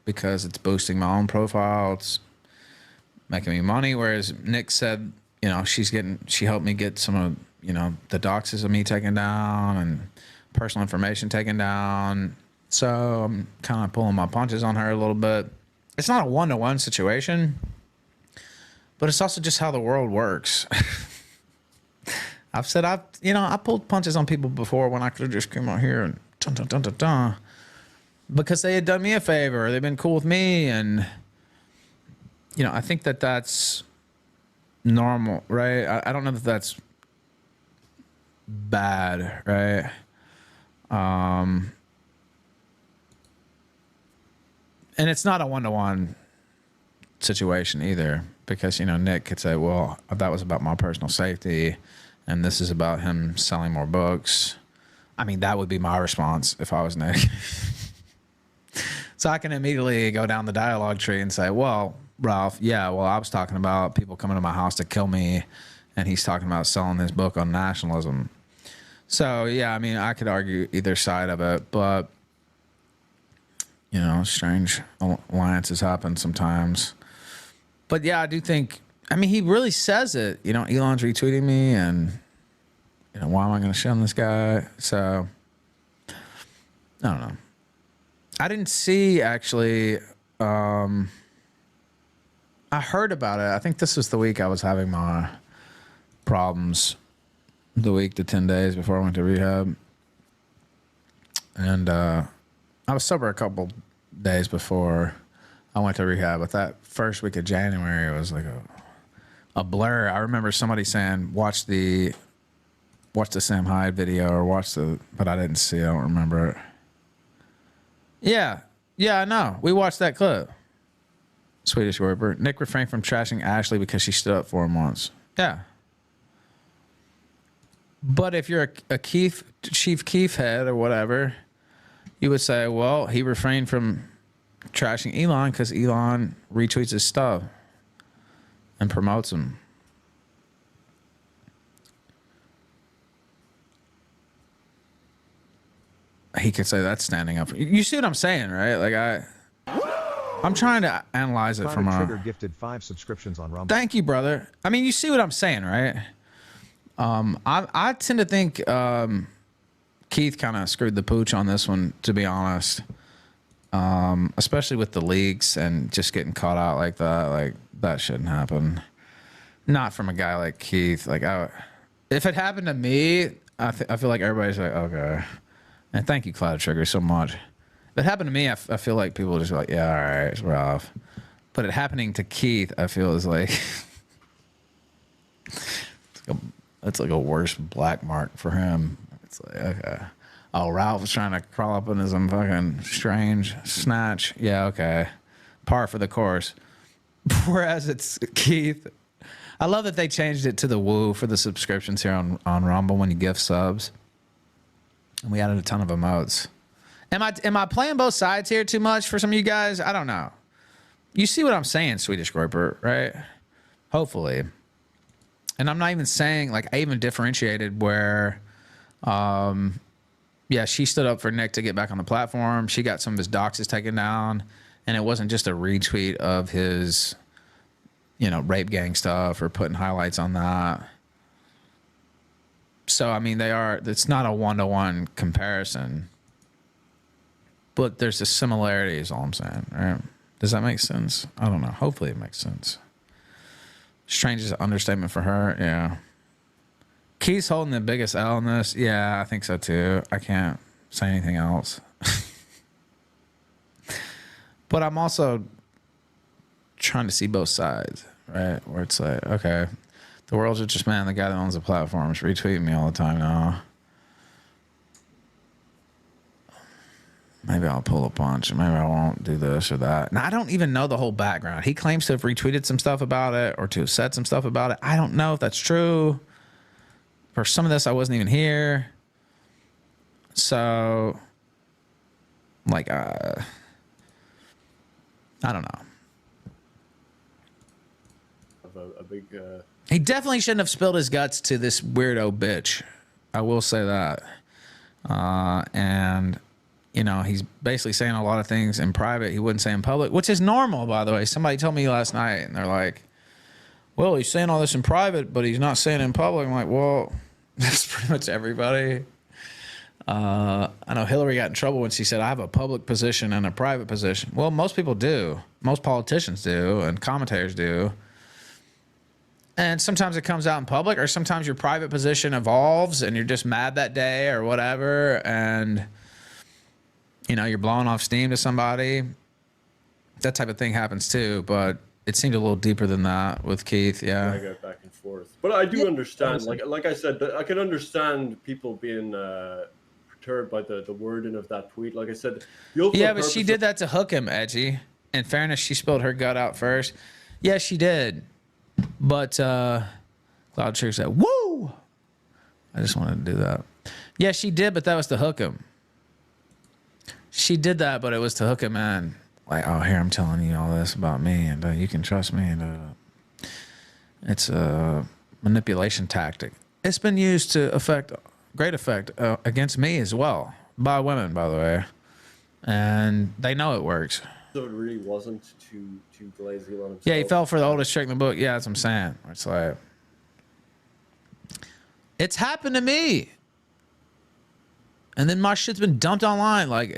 because it's boosting my own profile. It's making me money. Whereas Nick said, she helped me get some of, the doxes of me taken down and personal information taken down. So I'm kind of pulling my punches on her a little bit. It's not a one-to-one situation, but it's also just how the world works. I've said I pulled punches on people before when I could have just come out here and dun dun dun dun dun, because they had done me a favor, or they've been cool with me, and I think that that's normal, right? I don't know that that's bad, right? And it's not a one-to-one situation either, because Nick could say, well, that was about my personal safety and this is about him selling more books. I mean, that would be my response if I was Nick. So I can immediately go down the dialogue tree and say, well, Ralph, I was talking about people coming to my house to kill me, and he's talking about selling his book on nationalism. So, I mean, I could argue either side of it, but, strange alliances happen sometimes. But, I do think, I mean, he really says it. Elon's retweeting me, and, why am I going to shun this guy? So, I don't know. I didn't see, actually, I I heard about it. I think this was the week I was having my problems. The 10 days before I went to rehab. And I was sober a couple days before I went to rehab. But that first week of January, it was like a blur. I remember somebody saying, watch the Sam Hyde video or but I didn't see it. I don't remember it. Yeah, I know. We watched that clip. Swedish Roper. Nick refrained from trashing Ashley because she stood up for him once. Yeah. But if you're a Chief Keef head or whatever, you would say, well, he refrained from trashing Elon because Elon retweets his stuff and promotes him. He could say that's standing up. You see what I'm saying, right? Like I'm trying to analyze it from Trigger gifted 5 subscriptions on Rumble. Thank you, brother. I mean, you see what I'm saying, right? I tend to think Keith kind of screwed the pooch on this one, to be honest. Especially with the leaks and just getting caught out like that. Like, that shouldn't happen. Not from a guy like Keith. Like, if it happened to me, I feel like everybody's like, okay. And thank you, Cloud Trigger, so much. If it happened to me, I feel like people are just like, yeah, all right, it's rough. But it happening to Keith, I feel is like, it's like a worse black mark for him. It's like, okay. Oh, Ralph's trying to crawl up in his fucking strange snatch. Yeah, okay. Par for the course. Whereas it's Keith. I love that they changed it to the woo for the subscriptions here on Rumble when you gift subs. And we added a ton of emotes. Am I playing both sides here too much for some of you guys? I don't know. You see what I'm saying, Swedish Groper, right? Hopefully. And I'm not even saying, like, I even differentiated where, yeah, she stood up for Nick to get back on the platform. She got some of his doxes taken down. And it wasn't just a retweet of his, rape gang stuff or putting highlights on that. So, I mean, it's not a one-to-one comparison. But there's a similarity is all I'm saying, right? Does that make sense? I don't know. Hopefully it makes sense. Strange is an understatement for her, yeah. Keith's holding the biggest L in this. Yeah, I think so too. I can't say anything else. But I'm also trying to see both sides, right? Where it's like, okay, the world's richest man, the guy that owns the platform, is retweeting me all the time now. Maybe I'll pull a punch. Maybe I won't do this or that. Now, I don't even know the whole background. He claims to have retweeted some stuff about it or to have said some stuff about it. I don't know if that's true. For some of this, I wasn't even here. So, like, I don't know. A big... He definitely shouldn't have spilled his guts to this weirdo bitch. I will say that. And... he's basically saying a lot of things in private he wouldn't say in public, which is normal, by the way. Somebody told me last night, and they're like, well, he's saying all this in private, but he's not saying it in public. I'm like, well, that's pretty much everybody. I know Hillary got in trouble when she said, I have a public position and a private position. Well, most people do. Most politicians do, and commentators do. And sometimes it comes out in public, or sometimes your private position evolves, and you're just mad that day or whatever, and... you're blowing off steam to somebody. That type of thing happens too, but it seemed a little deeper than that with Keith. Yeah. I go back and forth, but I do understand. Like I said, I can understand people being perturbed by the wording of that tweet. Like I said, yeah, but she did that to hook him, Edgy. In fairness, she spilled her gut out first. Yeah, she did. But Cloud Trigger said, "Woo!" I just wanted to do that. Yeah, she did, but that was to hook him. She did that, but it was to hook him in. Like, oh, here, I'm telling you all this about me, and you can trust me. And it's a manipulation tactic. It's been used to great effect against me as well, by women, by the way. And they know it works. So it really wasn't to glaze Elon himself. Yeah, he fell for the oldest trick in the book. Yeah, that's what I'm saying. It's like, it's happened to me. And then my shit's been dumped online. Like,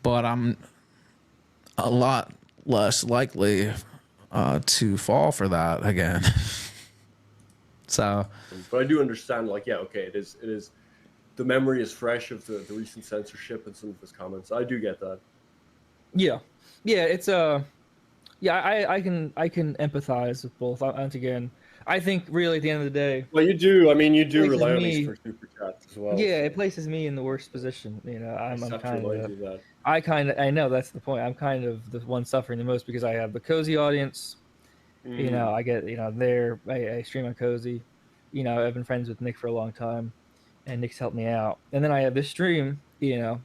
but I'm a lot less likely to fall for that again. So, but I do understand, like, yeah, okay, it is. The memory is fresh of the recent censorship and some of his comments. I do get that. Yeah, it's yeah, I can empathize with both. Once again, I think really at the end of the day, Well, you do. I mean, you do places rely on me- these for super chats as well. yeah, so it places me in the worst position. You know, I I'm just have to kind remind of you that. I know that's the point. I'm kind of the one suffering the most because I have the cozy audience. You know, I get, you know, I stream on cozy. You know, I've been friends with Nick for a long time, and Nick's helped me out. And then I have this stream, you know.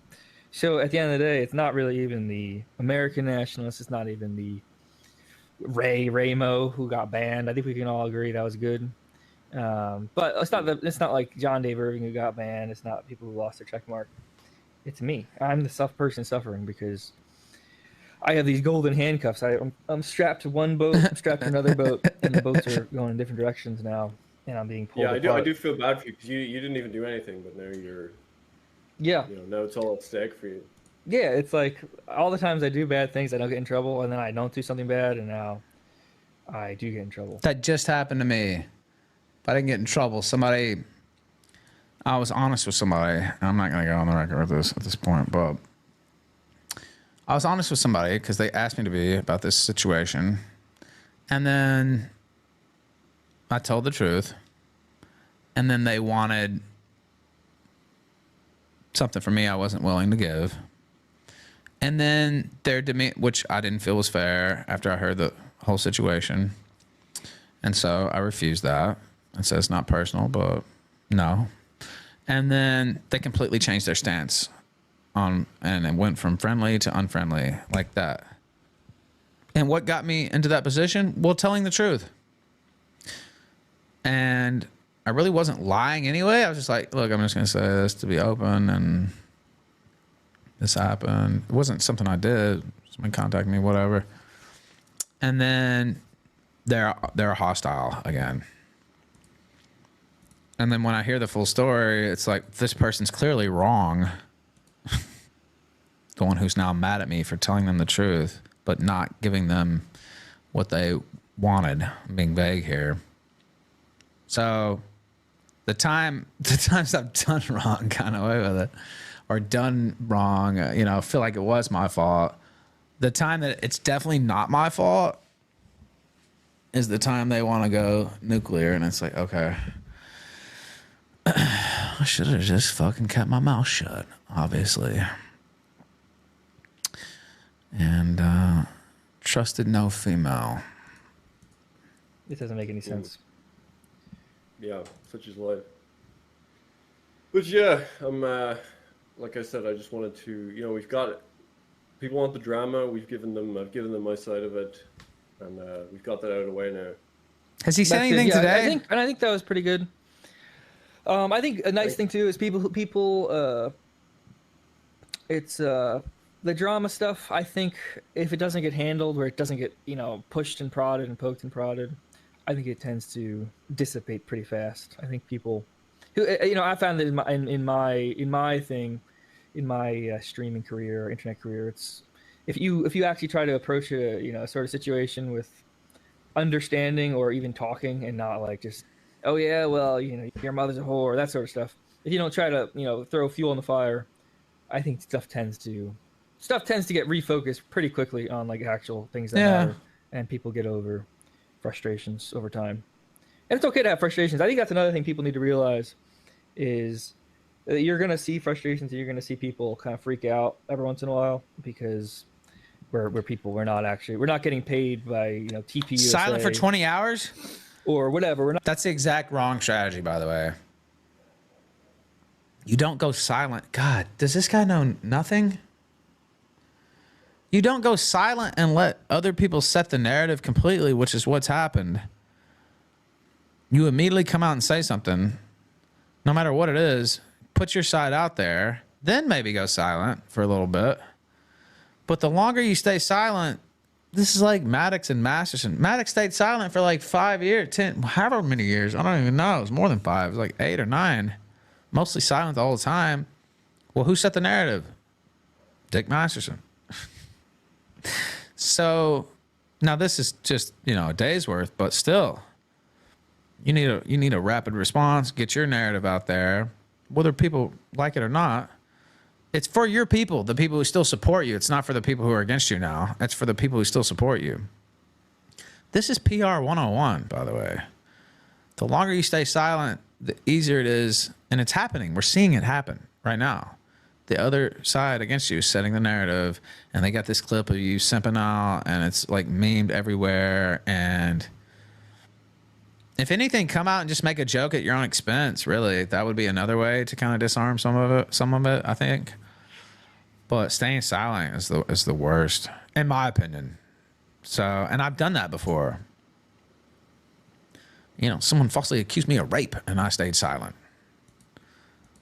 So at the end of the day, it's not really even the American nationalists. It's not even the Ramo who got banned. I think we can all agree that was good. But it's not like John Dave Irving who got banned. It's not people who lost their check mark. It's me. I'm the person suffering because I have these golden handcuffs. I'm strapped to one boat, I'm strapped to another boat, and the boats are going in different directions now, and I'm being pulled Yeah, apart. I do feel bad for you because you didn't even do anything, but now you're, Yeah, you know, now it's all at stake for you. yeah. It's like all the times I do bad things, I don't get in trouble, and then I don't do something bad, and now I do get in trouble. that just happened to me. But I didn't get in trouble. I was honest with somebody. And I'm not going to go on the record with this at this point, but I was honest with somebody because they asked me to be about this situation. And then I told the truth. And then they wanted something from me I wasn't willing to give. And then their demeanor, which I didn't feel was fair after I heard the whole situation. And so I refused that. And said it's not personal, but no. And then they completely changed their stance and it went from friendly to unfriendly like that. And what got me into that position? Well, telling the truth. And I really wasn't lying anyway. I was just like, look, I'm just going to say this to be open, and this happened. It wasn't something I did. Someone contacted me, whatever. And then they're hostile again. And then when I hear the full story, it's like, this person's clearly wrong. The one who's now mad at me for telling them the truth, but not giving them what they wanted. I'm being vague here. So the times I've done wrong, kind of away with it, or done wrong, you know, feel like it was my fault. The time that it's definitely not my fault is the time they want to go nuclear, and it's like, okay, I should have just fucking kept my mouth shut, obviously. And trusted no female. It doesn't make any sense. Yeah, such is life. But yeah, I'm like I said, I just wanted to, you know, we've got people want the drama. I've given them my side of it, and we've got that out of the way now. Has he said That's good. anything Yeah, today? I think that was pretty good. I think a nice thing too is it's the drama stuff. I think if it doesn't get handled, where it doesn't get, you know, pushed and prodded and poked and prodded, I think it tends to dissipate pretty fast. I think people, who, you know, I found that in my streaming career, internet career, it's if you actually try to approach a sort of situation with understanding or even talking, and not like just, oh yeah, well, you know, your mother's a whore, that sort of stuff. If you don't try to, you know, throw fuel on the fire, I think stuff tends to get refocused pretty quickly on like actual things that matter, and people get over frustrations over time. And it's okay to have frustrations. I think that's another thing people need to realize is that you're going to see frustrations, and you're going to see people kind of freak out every once in a while, because we're not getting paid by, you know, TP Silent for 20 hours? or whatever. That's the exact wrong strategy, by the way. You don't go silent. God, does this guy know nothing? You don't go silent and let other people set the narrative completely, which is what's happened. You immediately come out and say something, no matter what it is. Put your side out there, then maybe go silent for a little bit. But the longer you stay silent, this is like Maddox and Masterson. Maddox stayed silent for like 5 years, 10, however many years. I don't even know. It was more than 5. It was like 8 or 9. Mostly silent all the time. Well, who set the narrative? Dick Masterson. So now this is just, a day's worth, but still, you need a rapid response, get your narrative out there, whether people like it or not. It's for your people, the people who still support you. It's not for the people who are against you now. It's for the people who still support you. This is PR 101, by the way. The longer you stay silent, the easier it is. And it's happening. We're seeing it happen right now. The other side against you is setting the narrative, and they got this clip of you simping out, and it's like memed everywhere. And if anything, come out and just make a joke at your own expense. Really, that would be another way to kind of disarm some of it, I think. But staying silent is the worst, in my opinion. So, and I've done that before. Someone falsely accused me of rape, and I stayed silent.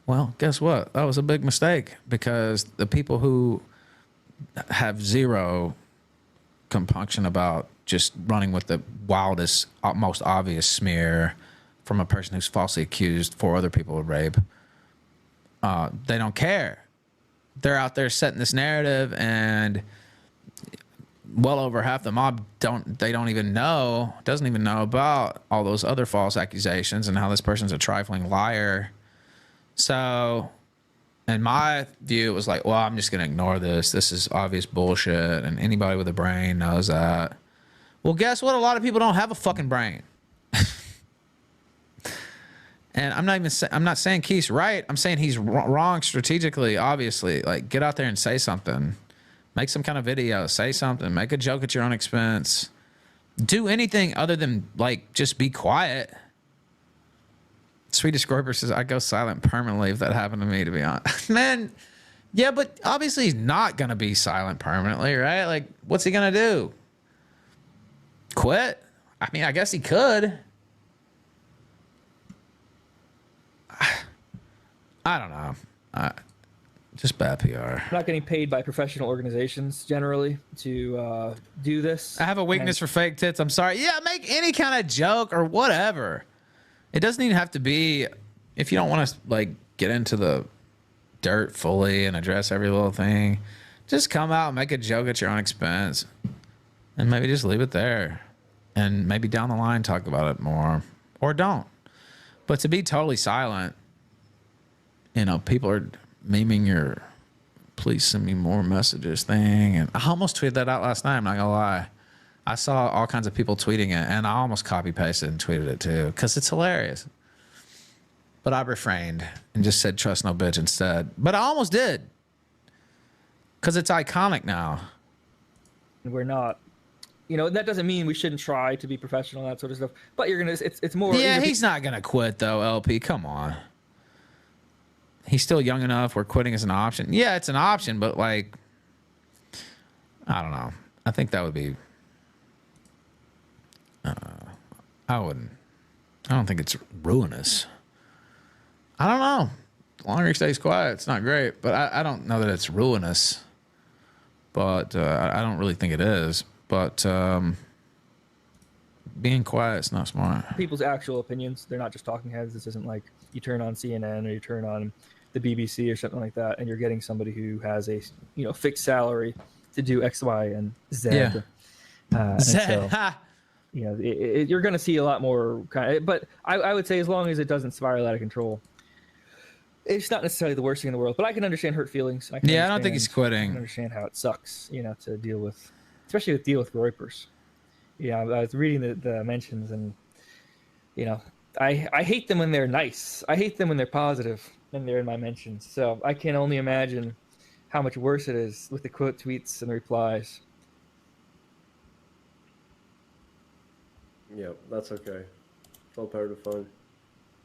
Well, guess what? That was a big mistake, because the people who have zero compunction about just running with the wildest, most obvious smear from a person who's falsely accused 4 other people of rape, they don't care. They're out there setting this narrative, and well over half the mob doesn't even know about all those other false accusations and how this person's a trifling liar. So, in my view, it was like, well, I'm just going to ignore this. This is obvious bullshit, and anybody with a brain knows that. Well, guess what? A lot of people don't have a fucking brain. And I'm not saying Keith's right. I'm saying he's wrong strategically, obviously. Like, get out there and say something. Make some kind of video. Say something. Make a joke at your own expense. Do anything other than, just be quiet. Swedish Groper says, I go silent permanently if that happened to me, to be honest. Man, yeah, but obviously he's not going to be silent permanently, right? Like, what's he going to do? Quit? I mean, I guess he could. I don't know. Just bad PR. I'm not getting paid by professional organizations generally to do this. I have a weakness for fake tits. I'm sorry. Yeah, make any kind of joke or whatever. It doesn't even have to be, if you don't want to get into the dirt fully and address every little thing, just come out and make a joke at your own expense, and maybe just leave it there, and maybe down the line talk about it more, or don't. But to be totally silent, people are memeing your "please send me more messages" thing, and I almost tweeted that out last night. I'm not gonna lie. I saw all kinds of people tweeting it, and I almost copy-pasted and tweeted it too, because it's hilarious. But I refrained and just said "trust no bitch" instead. But I almost did, because it's iconic now. We're not, that doesn't mean we shouldn't try to be professional and that sort of stuff. But it's more. Yeah, he's not gonna quit though. LP, come on. He's still young enough where quitting is an option. Yeah, it's an option, but I don't know. I think that would be. I don't think it's ruinous. I don't know. The longer he stays quiet, it's not great. But I don't know that it's ruinous. But I don't really think it is. But being quiet is not smart. People's actual opinions. They're not just talking heads. This isn't like you turn on CNN or you turn on the BBC or something like that, and you're getting somebody who has a fixed salary to do X, Y, and Z. Yeah. Z. So, you're going to see a lot more but I would say as long as it doesn't spiral out of control, it's not necessarily the worst thing in the world. But I can understand hurt feelings. I don't think he's quitting. I can understand how it sucks, to deal with, especially with groypers. Yeah, I was reading the mentions, and I hate them when they're nice. I hate them when they're positive and they're in my mentions. So I can only imagine how much worse it is with the quote tweets and the replies. Yeah, that's okay. It's all part of the fun.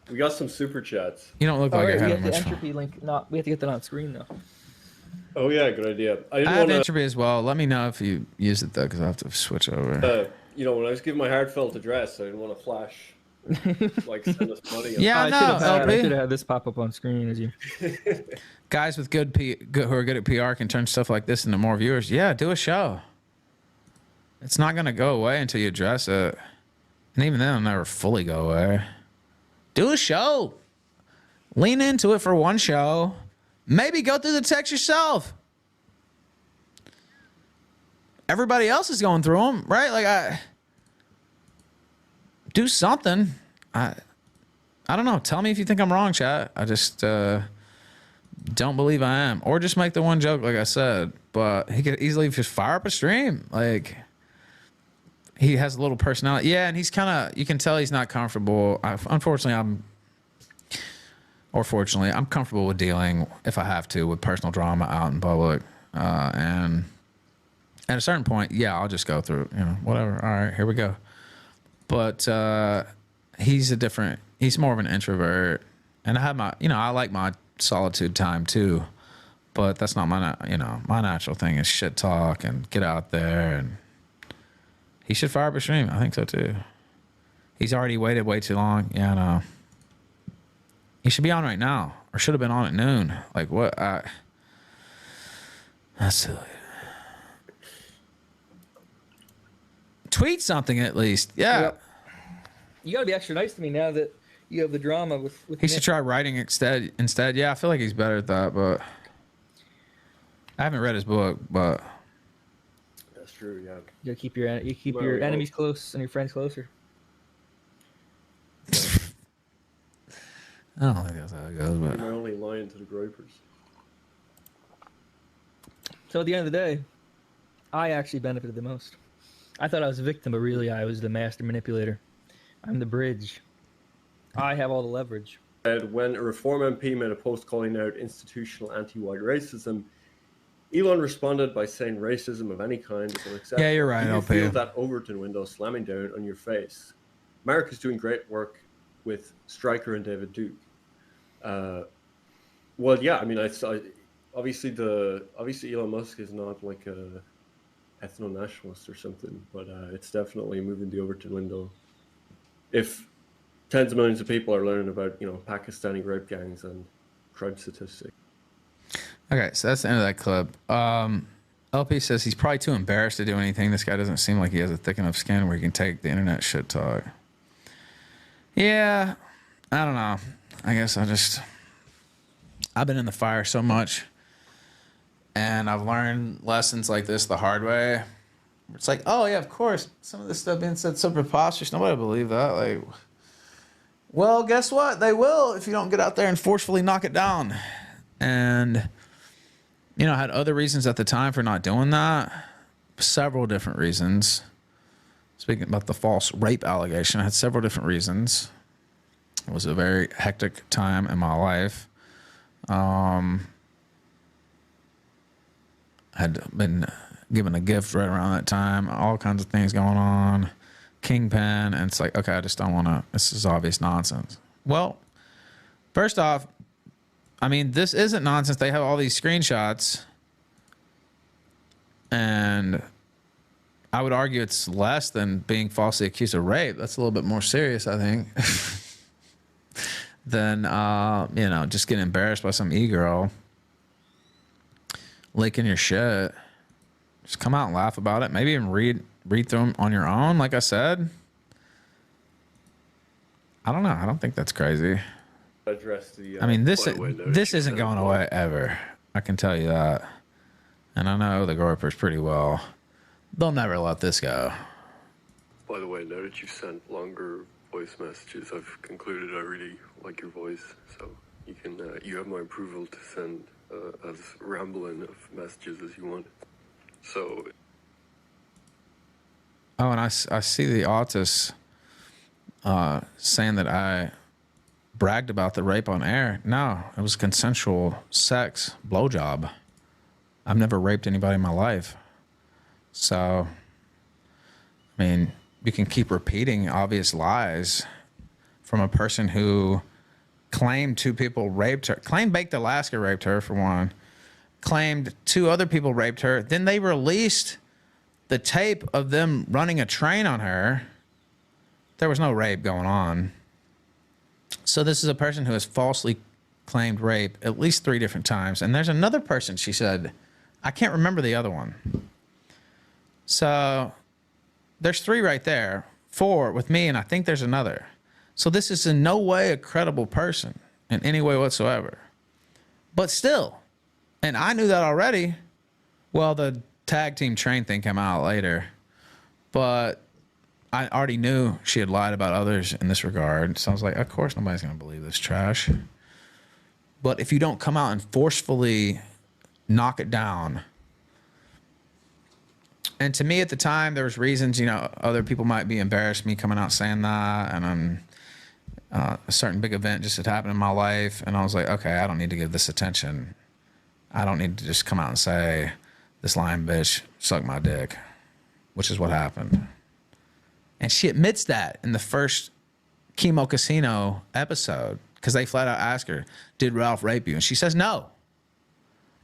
We got some super chats. You don't look like you're having much much fun. Entropy link. We have to get that on screen though. Oh yeah, good idea. I have entropy as well. Let me know if you use it though, because I have to switch over. When I was giving my heartfelt address, I didn't want to flash. Send us money. Yeah, I should have had this pop up on screen as you. Guys with who are good at PR can turn stuff like this into more viewers. Yeah, do a show. It's not gonna go away until you address it, and even then, it'll never fully go away. Do a show. Lean into it for one show. Maybe go through the text yourself. everybody else is going through them, right? Like, do something. I don't know. Tell me if you think I'm wrong, chat. I just don't believe I am. Or just make the one joke, like I said. But he could easily just fire up a stream. Like, he has a little personality. Yeah, and he's kind of, you can tell he's not comfortable. Fortunately, I'm comfortable with dealing, if I have to, with personal drama out in public. And at a certain point, yeah, I'll just go through, whatever. All right, here we go. But he's more of an introvert. And I have I like my solitude time too. But that's not my natural thing is shit talk and get out there. And he should fire up a stream. I think so too. He's already waited way too long. Yeah, I know. He should be on right now, or should have been on at noon. Like what? That's silly. Tweet something at least. Yeah. Yep. You got to be extra nice to me now that you have the drama with He should try writing instead. Yeah, I feel like he's better at that, but I haven't read his book, but That's true, yeah. You keep your enemies close and your friends closer. I don't think that's how it goes. But You're only lying to the gropers. So at the end of the day, I actually benefited the most. I thought I was a victim, but really I was the master manipulator. I'm the bridge. I have all the leverage. When a Reform MP made a post calling out institutional anti-white racism, Elon responded by saying racism of any kind is unacceptable. Yeah, you're right, You LP. feel that Overton window slamming down on your face. Mark is doing great work with Stryker and David Duke. Well, yeah, I mean, obviously Elon Musk is not like a ethno-nationalist or something, but it's definitely moving the Overton window. If tens of millions of people are learning about, Pakistani rape gangs and crime statistics. okay, so that's the end of that clip. LP says he's probably too embarrassed to do anything. This guy doesn't seem like he has a thick enough skin where he can take the internet shit talk. Yeah, I don't know. I guess I've been in the fire so much, and I've learned lessons like this the hard way. It's like, oh yeah, of course, some of this stuff being said so preposterous. Nobody will believe that. Like, well, guess what? They will if you don't get out there and forcefully knock it down. And I had other reasons at the time for not doing that. Several different reasons. Speaking about the false rape allegation, I had several different reasons. It was a very hectic time in my life. Had been given a gift right around that time. All kinds of things going on. Kingpin. And it's like, okay, I just don't want to. This is obvious nonsense. Well, first off, I mean, this isn't nonsense. They have all these screenshots. And I would argue it's less than being falsely accused of rape. That's a little bit more serious, I think. Than, just getting embarrassed by some e-girl leaking your shit. Just come out and laugh about it. Maybe even read through them on your own, like I said. I don't know. I don't think that's crazy. Address the. I mean, this isn't going away ever. I can tell you that. And I know the Gorpers pretty well. They'll never let this go. By the way, now that you've sent longer voice messages, I've concluded I really like your voice, so you can you have my approval to send as rambling of messages as you want. So. Oh, and I see the autists saying that I bragged about the rape on air. No, it was consensual sex, blowjob. I've never raped anybody in my life. So, I mean, you can keep repeating obvious lies from a person who claimed 2 people raped her, claimed Baked Alaska raped her, for one, claimed 2 other people raped her. Then they released the tape of them running a train on her. There was no rape going on. So this is a person who has falsely claimed rape at least 3 different times. And there's another person, she said, I can't remember the other one. So there's 3 right there, 4 with me, and I think there's another. So this is in no way a credible person in any way whatsoever. But still, and I knew that already. Well, the tag team train thing came out later, but I already knew she had lied about others in this regard. So I was like, of course nobody's going to believe this trash. But if you don't come out and forcefully knock it down, and to me at the time, there was reasons, other people might be embarrassed me coming out saying that, and a certain big event just had happened in my life, and I was like, okay, I don't need to give this attention. I don't need to just come out and say, this lying bitch sucked my dick, which is what happened. And she admits that in the first Chemo Casino episode, because they flat out ask her, did Ralph rape you? And she says no.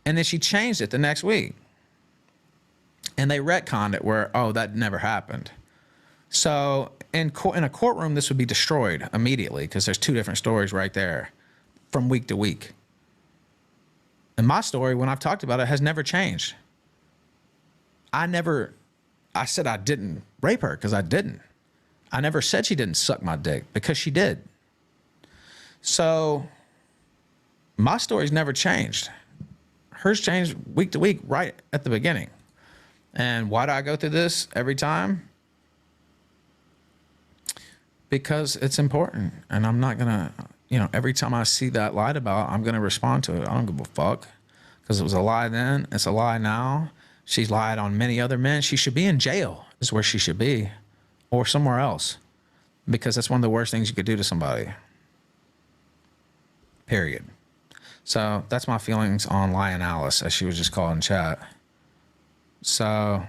And then she changed it the next week. And they retconned it where, oh, that never happened. So in a courtroom, this would be destroyed immediately because there's two different stories right there from week to week. And my story, when I've talked about it, has never changed. I said I didn't rape her because I didn't. I never said she didn't suck my dick because she did. So my story's never changed. Hers changed week to week right at the beginning. And why do I go through this every time? Because it's important. And I'm not going to, every time I see that lied about, I'm going to respond to it. I don't give a fuck. Because it was a lie then. It's a lie now. She's lied on many other men. She should be in jail is where she should be. Or somewhere else. Because that's one of the worst things you could do to somebody. Period. So that's my feelings on Lion Alice, as she was just called in chat. So,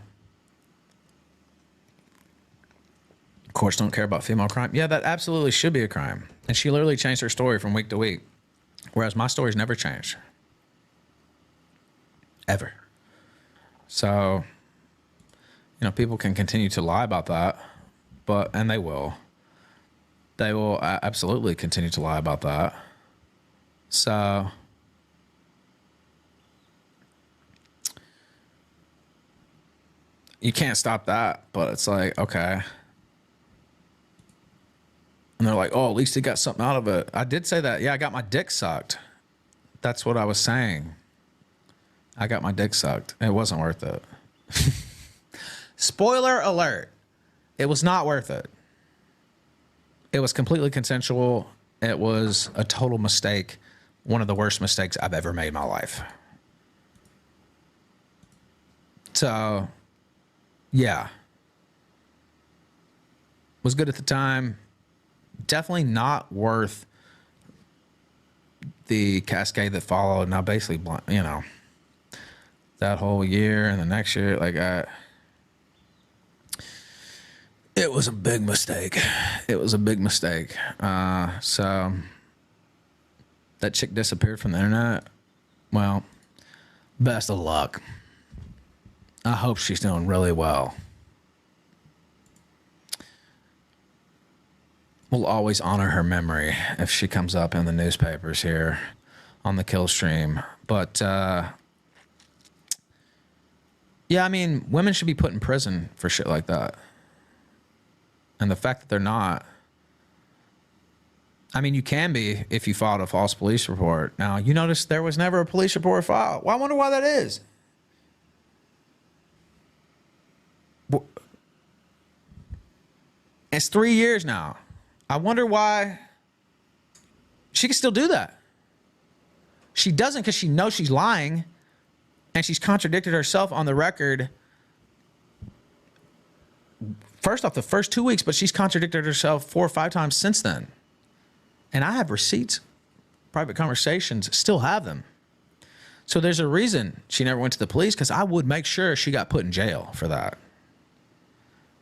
courts don't care about female crime. Yeah, that absolutely should be a crime. And she literally changed her story from week to week. Whereas my story's never changed. Ever. So, people can continue to lie about that. And they will. They will absolutely continue to lie about that. So, you can't stop that, but it's like, okay. And they're like, oh, at least he got something out of it. I did say that. Yeah, I got my dick sucked. That's what I was saying. I got my dick sucked. It wasn't worth it. Spoiler alert. It was not worth it. It was completely consensual. It was a total mistake. One of the worst mistakes I've ever made in my life. So, yeah. Was good at the time. Definitely not worth the cascade that followed. Now, basically, that whole year and the next year, it was a big mistake. It was a big mistake. So that chick disappeared from the internet. Well, best of luck. I hope she's doing really well. We'll always honor her memory if she comes up in the newspapers here on the Killstream. But, yeah, I mean, women should be put in prison for shit like that. And the fact that they're not, I mean, you can be if you filed a false police report. Now, you notice there was never a police report filed. Well, I wonder why that is. It's 3 years now. I wonder why she can still do that. She doesn't because she knows she's lying and she's contradicted herself on the record. First off, the first 2 weeks, but she's contradicted herself 4 or 5 times since then. And I have receipts, private conversations, still have them. So there's a reason she never went to the police, because I would make sure she got put in jail for that.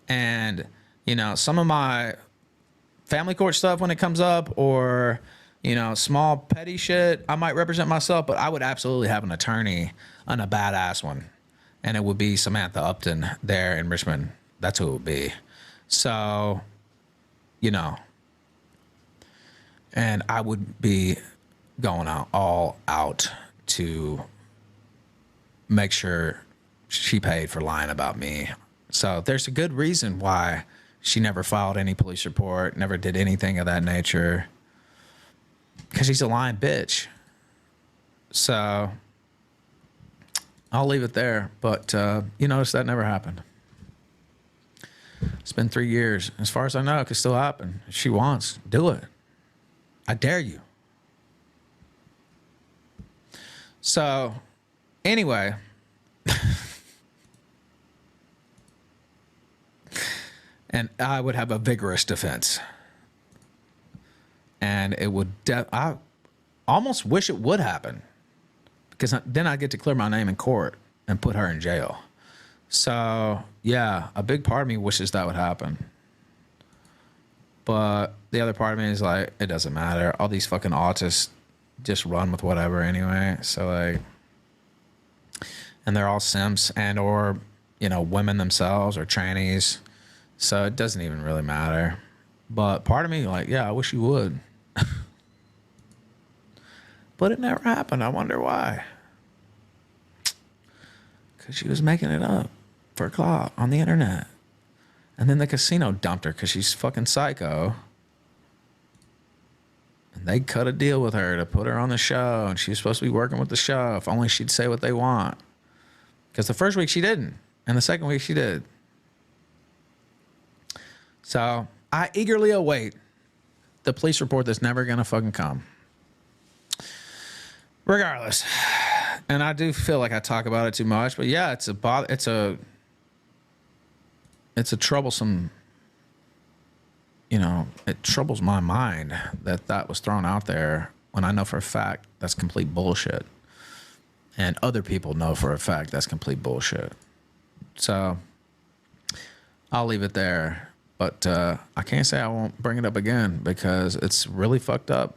And, some of my family court stuff when it comes up, or, small petty shit, I might represent myself, but I would absolutely have an attorney, and a badass one. And it would be Samantha Upton there in Richmond. That's who it would be. So, and I would be going all out to make sure she paid for lying about me. So there's a good reason why she never filed any police report, never did anything of that nature. Because she's a lying bitch. So, I'll leave it there. But you notice that never happened. It's been 3 years. As far as I know, it could still happen. If she wants, do it. I dare you. So, anyway. And I would have a vigorous defense. And it would, I almost wish it would happen. Because then I get to clear my name in court and put her in jail. So, yeah, a big part of me wishes that would happen. But the other part of me is like, it doesn't matter. All these fucking autists just run with whatever anyway. So, like, and they're all simps and or, you know, women themselves or trannies. So it doesn't even really matter. But part of me, like, yeah, I wish you would. But it never happened. I wonder why. Because she was making it up for clout on the internet. And then the casino dumped her because she's fucking psycho. And they cut a deal with her to put her on the show. And she was supposed to be working with the show. If only she'd say what they want. Because the first week she didn't. And the second week she did. So I eagerly await the police report that's never going to fucking come. Regardless. And I do feel like I talk about it too much. But yeah, it's a troublesome, you know, it troubles my mind that was thrown out there when I know for a fact that's complete bullshit. And other people know for a fact that's complete bullshit. So I'll leave it there. But I can't say I won't bring it up again because it's really fucked up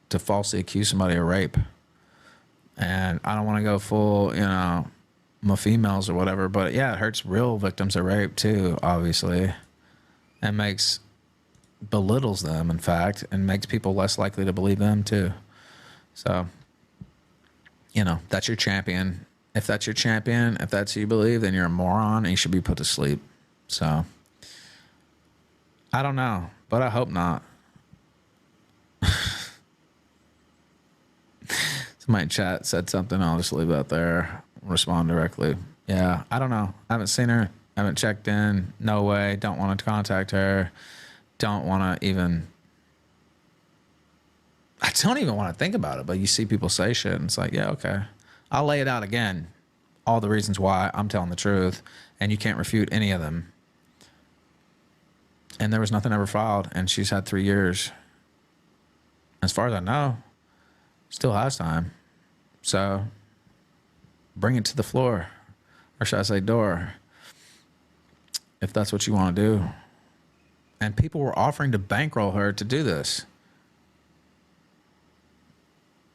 to falsely accuse somebody of rape. And I don't want to go full, you know, my females or whatever. But yeah, it hurts real victims of rape too, obviously. And belittles them, in fact, and makes people less likely to believe them too. So, you know, that's your champion. If that's your champion, if that's who you believe, then you're a moron and you should be put to sleep. So, I don't know, but I hope not. Somebody in chat said something. I'll just leave that there. Respond directly. Yeah, I don't know. I haven't seen her. I haven't checked in. No way. Don't want to contact her. Don't want to even... I don't even want to think about it, but you see people say shit, and it's like, yeah, okay. I'll lay it out again. All the reasons why I'm telling the truth, and you can't refute any of them. And there was nothing ever filed, and she's had 3 years. As far as I know, still has time. So, bring it to the floor. Or should I say door. If that's what you want to do. And people were offering to bankroll her to do this.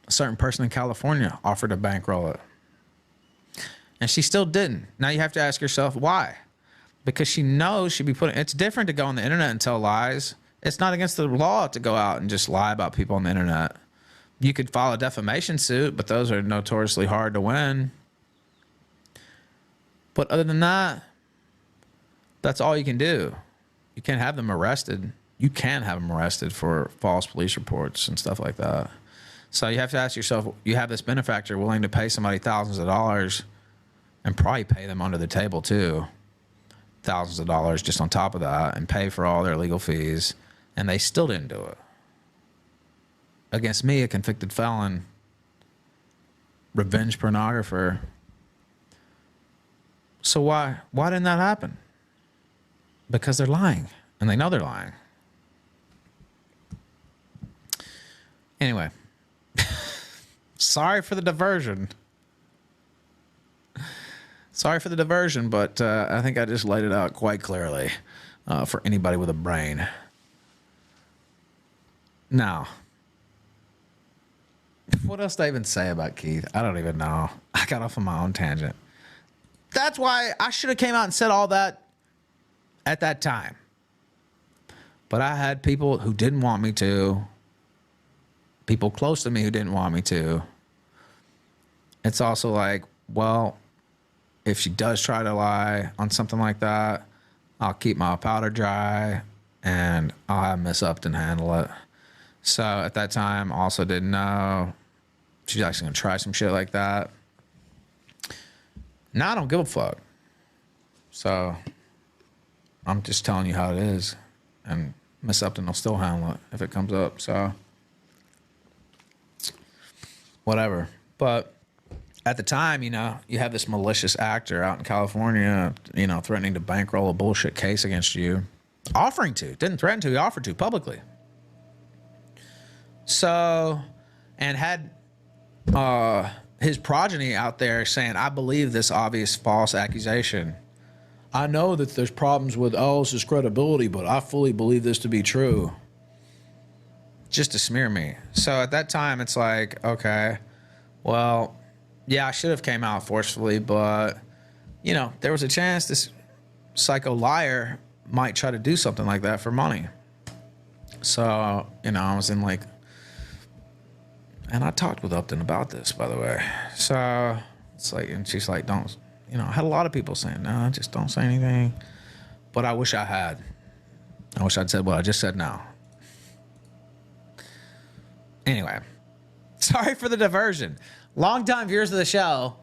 A certain person in California offered to bankroll it. And she still didn't. Now you have to ask yourself, why? Because she knows she'd be putting... It's different to go on the internet and tell lies. It's not against the law to go out and just lie about people on the internet. You could file a defamation suit, but those are notoriously hard to win. But other than that, that's all you can do. You can't have them arrested. You can have them arrested for false police reports and stuff like that. So you have to ask yourself, you have this benefactor willing to pay somebody thousands of dollars and probably pay them under the table too. Thousands of dollars just on top of that and pay for all their legal fees. And they still didn't do it. Against me, a convicted felon, revenge pornographer. So why didn't that happen? Because they're lying, and they know they're lying. Anyway, sorry for the diversion. Sorry for the diversion, but I think I just laid it out quite clearly for anybody with a brain. Now, what else did I even say about Keith? I don't even know. I got off on my own tangent. That's why I should have came out and said all that at that time. But I had people who didn't want me to. People close to me who didn't want me to. It's also like, well, if she does try to lie on something like that, I'll keep my powder dry and I'll have Miss Upton handle it. So at that time, also didn't know she's actually going to try some shit like that. Now I don't give a fuck. So I'm just telling you how it is. And Miss Upton will still handle it if it comes up. So whatever. But at the time, you know, you have this malicious actor out in California, you know, threatening to bankroll a bullshit case against you. Offering to. Didn't threaten to. He offered to publicly. So, and had his progeny out there saying, I believe this obvious false accusation. I know that there's problems with Ellis's credibility, but I fully believe this to be true. Just to smear me. So at that time, it's like, okay, well, yeah, I should have came out forcefully, but, you know, there was a chance this psycho liar might try to do something like that for money. So, you know, I was in like, and I talked with Upton about this, by the way. So it's like, and she's like, don't, you know, I had a lot of people saying, no, just don't say anything. But I wish I had. I wish I'd said what I just said now. Anyway, sorry for the diversion. Longtime viewers of the show,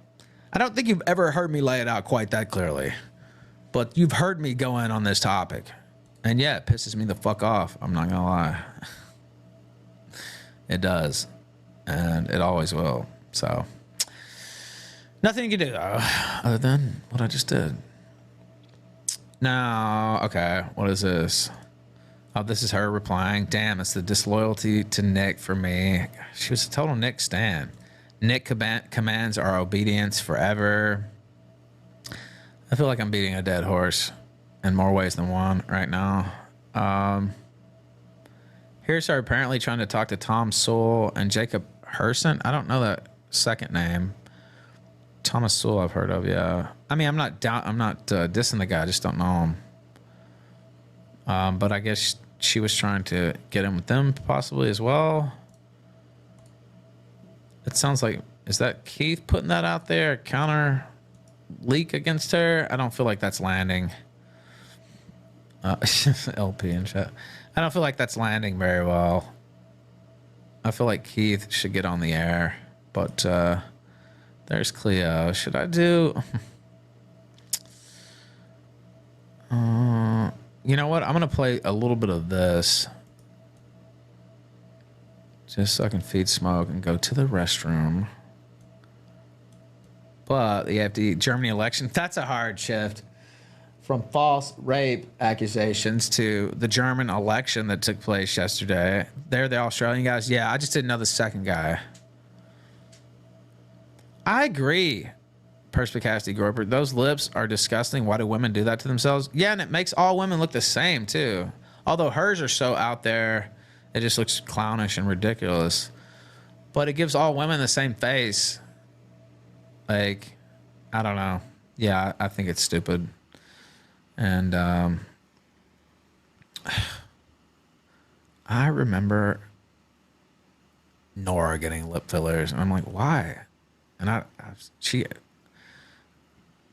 I don't think you've ever heard me lay it out quite that clearly. But you've heard me go in on this topic. And yeah, it pisses me the fuck off. I'm not going to lie. It does. And it always will. So, nothing you can do, though, other than what I just did. Now, okay, what is this? Oh, this is her replying. Damn, it's the disloyalty to Nick for me. She was a total Nick stan. Nick commands our obedience forever. I feel like I'm beating a dead horse in more ways than one right now. Here's her apparently trying to talk to Tom Sewell and Jacob Herson. I don't know that second name. Thomas Sewell I've heard of, yeah. I mean, I'm not dissing the guy. I just don't know him. But I guess she was trying to get in with them possibly as well. It sounds like, is that Keith putting that out there? A counter leak against her? I don't feel like that's landing. LP and chat. I don't feel like that's landing very well. I feel like Keith should get on the air. But there's Cleo. Should I do... you know what? I'm going to play a little bit of this. Just so I can feed smoke and go to the restroom. But the FD Germany election, that's a hard shift. From false rape accusations to the German election that took place yesterday. They're the Australian guys. Yeah, I just didn't know the second guy. I agree, Perspicacity Groper. Those lips are disgusting. Why do women do that to themselves? Yeah, and it makes all women look the same, too. Although hers are so out there, it just looks clownish and ridiculous. But it gives all women the same face. Like, I don't know. Yeah, I think it's stupid. And I remember Nora getting lip fillers, and I'm like, why? And she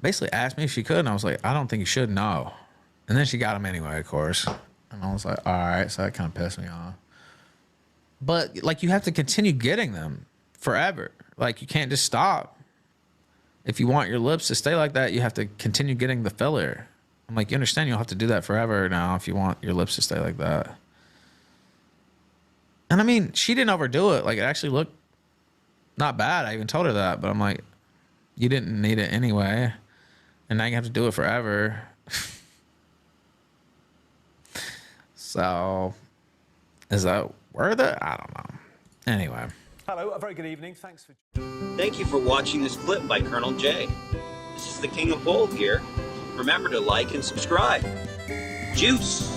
basically asked me if she could, and I was like, I don't think you should, no. And then she got them anyway, of course. And I was like, all right, so that kind of pissed me off. But, like, you have to continue getting them forever. Like, you can't just stop. If you want your lips to stay like that, you have to continue getting the filler. I'm like, you understand you'll have to do that forever now if you want your lips to stay like that. And I mean, she didn't overdo it. Like, it actually looked not bad. I even told her that. But I'm like, you didn't need it anyway. And now you have to do it forever. So, is that worth it? I don't know. Anyway. Hello, a very good evening. Thanks for... Thank you for watching this clip by Colonel J. This is the King of Bold here. Remember to like and subscribe. Juice!